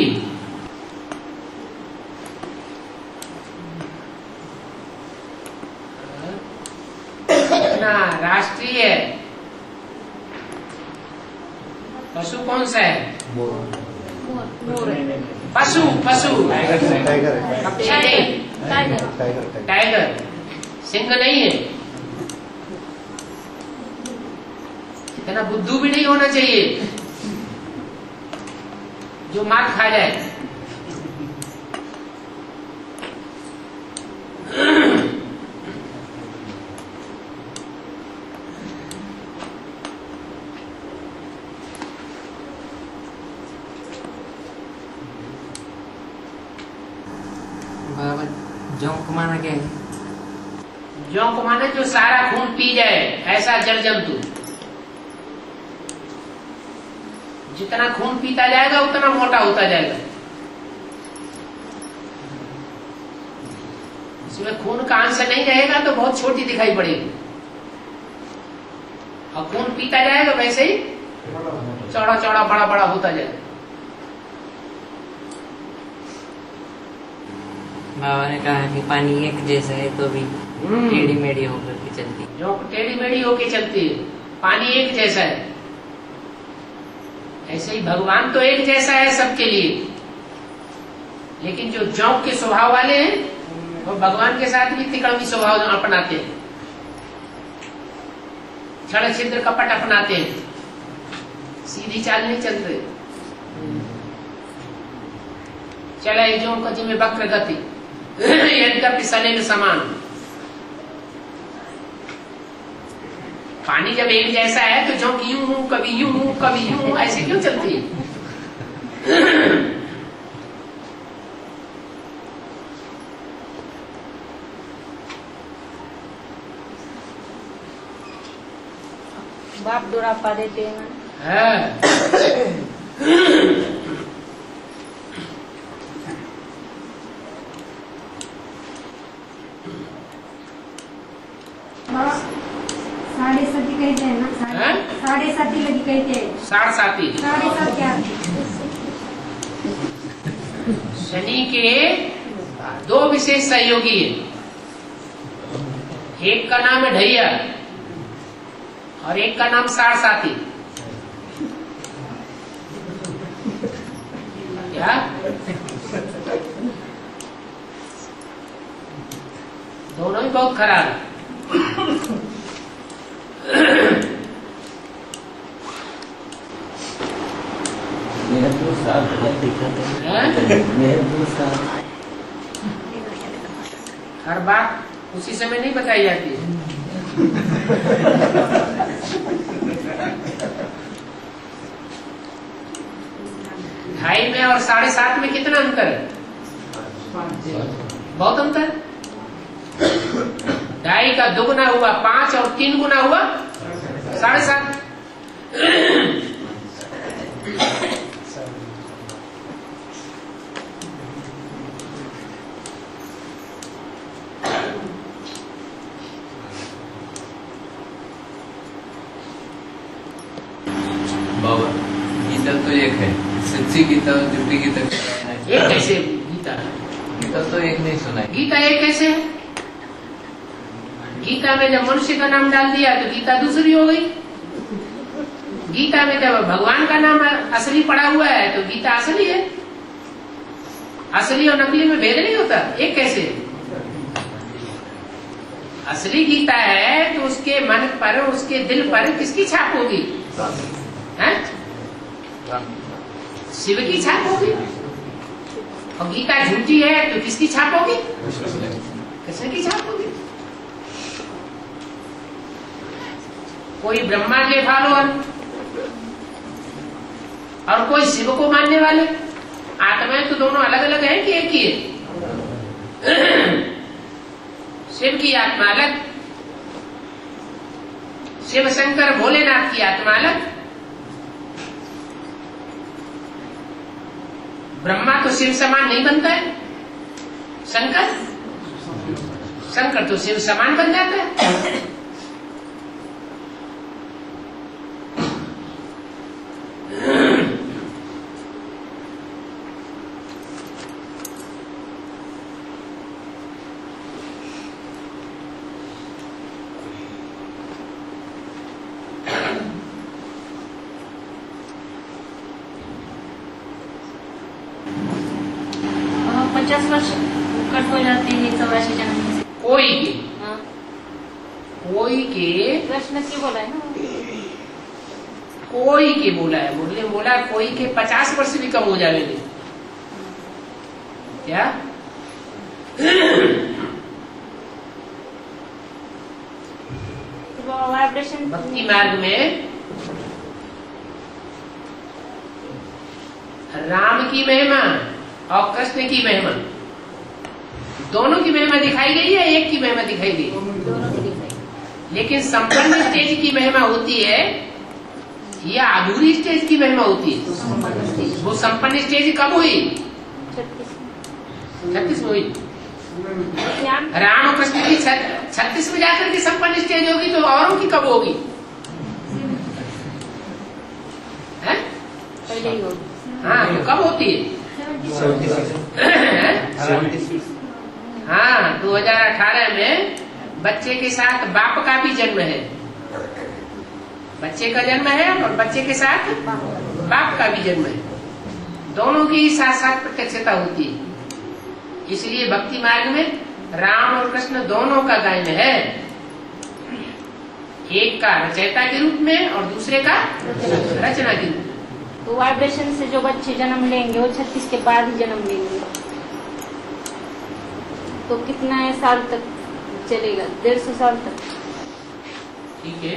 अपना राष्ट्रीय पशु कौन सा है? पशु पशु पक्षी नहीं, टाइगर। सिंह नहीं है। इतना बुद्धू भी नहीं होना चाहिए जो मात खा जाए। जोंक माना क्या है? जोंक माने जो सारा खून पी जाए, ऐसा जल जंतु। जितना खून पीता जाएगा उतना मोटा होता जाएगा। इसमें खून का अंश नहीं रहेगा तो बहुत छोटी दिखाई पड़ेगी, और खून पीता जाएगा वैसे ही चौड़ा चौड़ा बड़ा बड़ा होता जाएगा। बाबा ने कहा कि पानी एक जैसा है तो भी टेढ़ी मेढ़ी होकर के चलती है। जो टेढ़ी मेढ़ी होके चलती है, पानी एक जैसा है। ऐसे ही भगवान तो एक जैसा है सबके लिए, लेकिन जो जौक के स्वभाव वाले हैं वो भगवान के साथ भी तिकड़मी स्वभाव अपनाते हैं, छड़ छिद्र कपट अपनाते हैं, सीधी चाल नहीं चलते। चला जो कजी में वक्र गति यद्यपि सले में समान। पानी जब एक जैसा है तो जो यूं हूं कभी यूं हूं कभी यूं हूं, ऐसे क्यों चलती है? बाप दुरापा देते हैं। साढ़े साथी कहते हैं ना, साढ़े साथी लगी कहते हैं। साढ़े साथी, साढ़े सात क्या? शनि के दो विशेष सहयोगी है। एक का नाम है ढैया और एक का नाम साढ़ साथी। क्या दोनों ही बहुत खराब है। हर बात उसी समय नहीं बताई जाती है। ढाई में और साढ़े सात में कितना अंतर है? बहुत अंतर। ढाई का दुगुना हुआ 5 और 3 गुना हुआ 7.5। बाबा गीता तो एक है, सच्ची गीता और झूठी गीता एक कैसे? गीता तो एक नहीं सुना है। गीता एक कैसे? गीता में जब मनुष्य का नाम डाल दिया तो गीता दूसरी हो गई। गीता में जब भगवान का नाम असली पड़ा हुआ है तो गीता असली है। असली और नकली में भेद नहीं होता। एक कैसे? असली गीता है तो उसके मन पर, उसके दिल पर किसकी छाप होगी? शिव की छाप होगी। और गीता झूठी है तो किसकी छाप होगी? कृष्ण की छाप होगी। कोई ब्रह्मा के फॉलोअर और कोई शिव को मानने वाले। आत्माएं तो दोनों अलग अलग है कि एक ही है? शिव की आत्मा अलग, शिव शंकर भोलेनाथ की आत्मा अलग। ब्रह्मा तो शिव समान नहीं बनता है, शंकर तो शिव समान बन जाता है। कट हो जाती है 84 जन्म से। कोई के कृष्ण की बोला है ना, कोई के बोला है। बोला कोई के 50 वर्ष भी कम हो जाएंगे। क्या? वाइब्रेशन भक्ति मार्ग में राम की महिमा और कृष्ण की महिमा, दोनों की महिमा दिखाई गई है, एक की महिमा दिखाई गई? दोनों की दिखाई। लेकिन संपन्न स्टेज की महिमा होती है या अधूरी स्टेज की महिमा होती है? वो संपन्न स्टेज कब हुई? 36 में हुई। राम और कृष्ण की 36 में जाकर के संपन्न स्टेज होगी, तो औरों की कब होगी? पहले ही होगी। हाँ, तो कब होती है? हाँ, 2018 में बच्चे के साथ बाप का भी जन्म है। बच्चे का जन्म है और बच्चे के साथ बाप का भी जन्म है। दोनों की साथ साथ प्रत्यक्षता होती है। इसलिए भक्ति मार्ग में राम और कृष्ण दोनों का गायन है, एक का रचयिता के रूप में और दूसरे का रचना के रूप में। तो वाइब्रेशन से जो बच्चे जन्म लेंगे वो 36 के बाद ही जन्म लेंगे, तो कितना है साल तक चलेगा? 150 साल तक। ठीक है।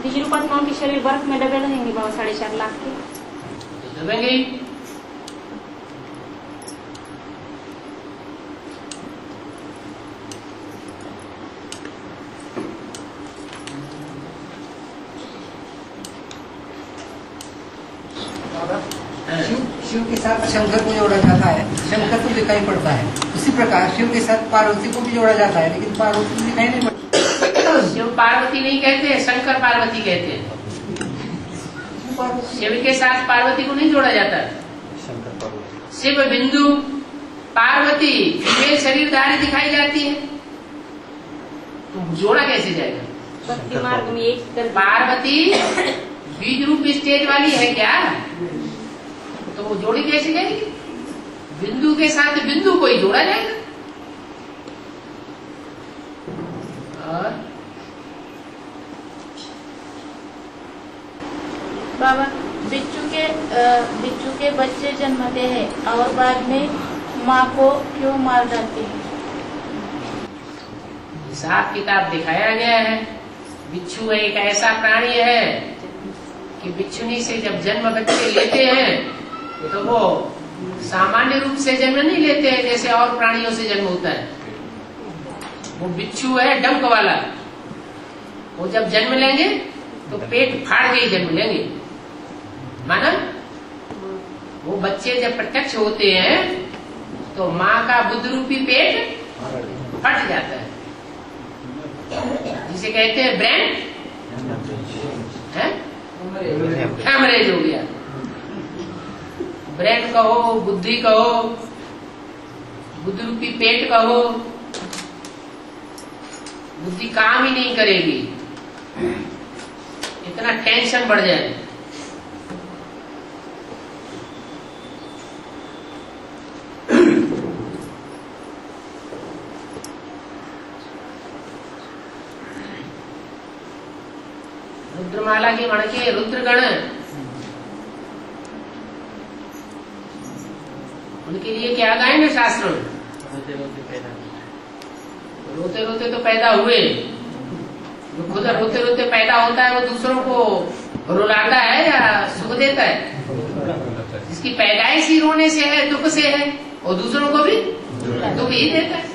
विष्णुपत्माओं के शरीर बर्फ में दबे रहेंगे बाबा 4.5 लाख के? दबेंगे ही। शिव के साथ शंकर को जोड़ा जाता है, शंकर को दिखाई पड़ता है। उसी प्रकार शिव के साथ पार्वती को भी जोड़ा जाता है, लेकिन पार्वती दिखाई नहीं पड़ती। शिव पार्वती नहीं कहते हैं, शंकर पार्वती कहते हैं। शिव के साथ पार्वती को नहीं जोड़ा जाता। शिव बिंदु पार्वती फीमेल शरीरधारी दिखाई जाती है, तो जोड़ा कैसे जाएगा? भक्ति मार्ग में एक पार्वती बीज रूप स्टेज वाली है क्या? तो वो जोड़ी कैसे जाएगी? बिंदु के साथ बिंदु को ही जोड़ा जाएगा। और बाबा बिच्छू के बच्चे जन्मते हैं और बाद में माँ को क्यों मार डालते हैं? हिसाब किताब दिखाया गया है। बिच्छू एक ऐसा प्राणी है कि बिच्छुनी से जब जन्म बच्चे लेते हैं तो वो सामान्य रूप से जन्म नहीं लेते हैं जैसे और प्राणियों से जन्म होता है। वो बिच्छू है डंक वाला। वो जब जन्म लेंगे तो पेट फाड़ के ही जन्म लेंगे। माना वो बच्चे जब प्रत्यक्ष होते हैं तो माँ का बुद्ध रूपी पेट फट जाता है, जिसे कहते हैं ब्रेन हैमरेज हो गया। ब्रेन कहो, बुद्धि कहो, बुद्ध रूपी पेट कहो, बुद्धि काम ही नहीं करेगी, इतना टेंशन बढ़ जाए। रुद्रमाला की मणके रुद्रगण, उनके लिए क्या गाएंगे शास्त्र में? रोते रोते तो पैदा हुए। जो खुद रोते रोते पैदा होता है वो दूसरों को रुलाता है या सुख देता है? जिसकी पैदाइश ही रोने से है, दुख से है, और दूसरों को भी दुख ही देता है।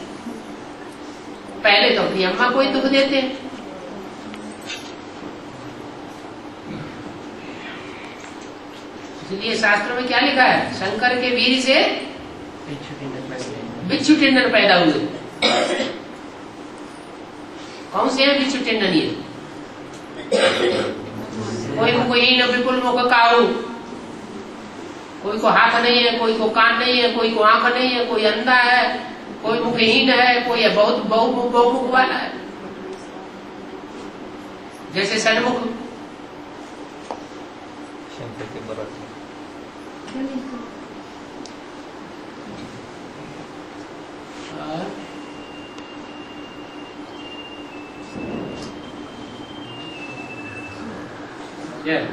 पहले तो अपनी अम्मा को ही दुख देते हैं। इसलिए शास्त्रों में क्या लिखा है? शंकर के वीर से बिच्छू टिंडन पैदा हुए। कौन से हैं बिच्छू टिंडन? ये कोई को हीन विपुल मुख काऊ, कोई को हाथ नहीं है, कोई को कान नहीं है, कोई को आंख नहीं है, कोई अंधा है, कोई मुखहीन है, कोई है बहुत बहुमुख वाला है। जैसे सन्मुख शंकर के बराबर। Yeah.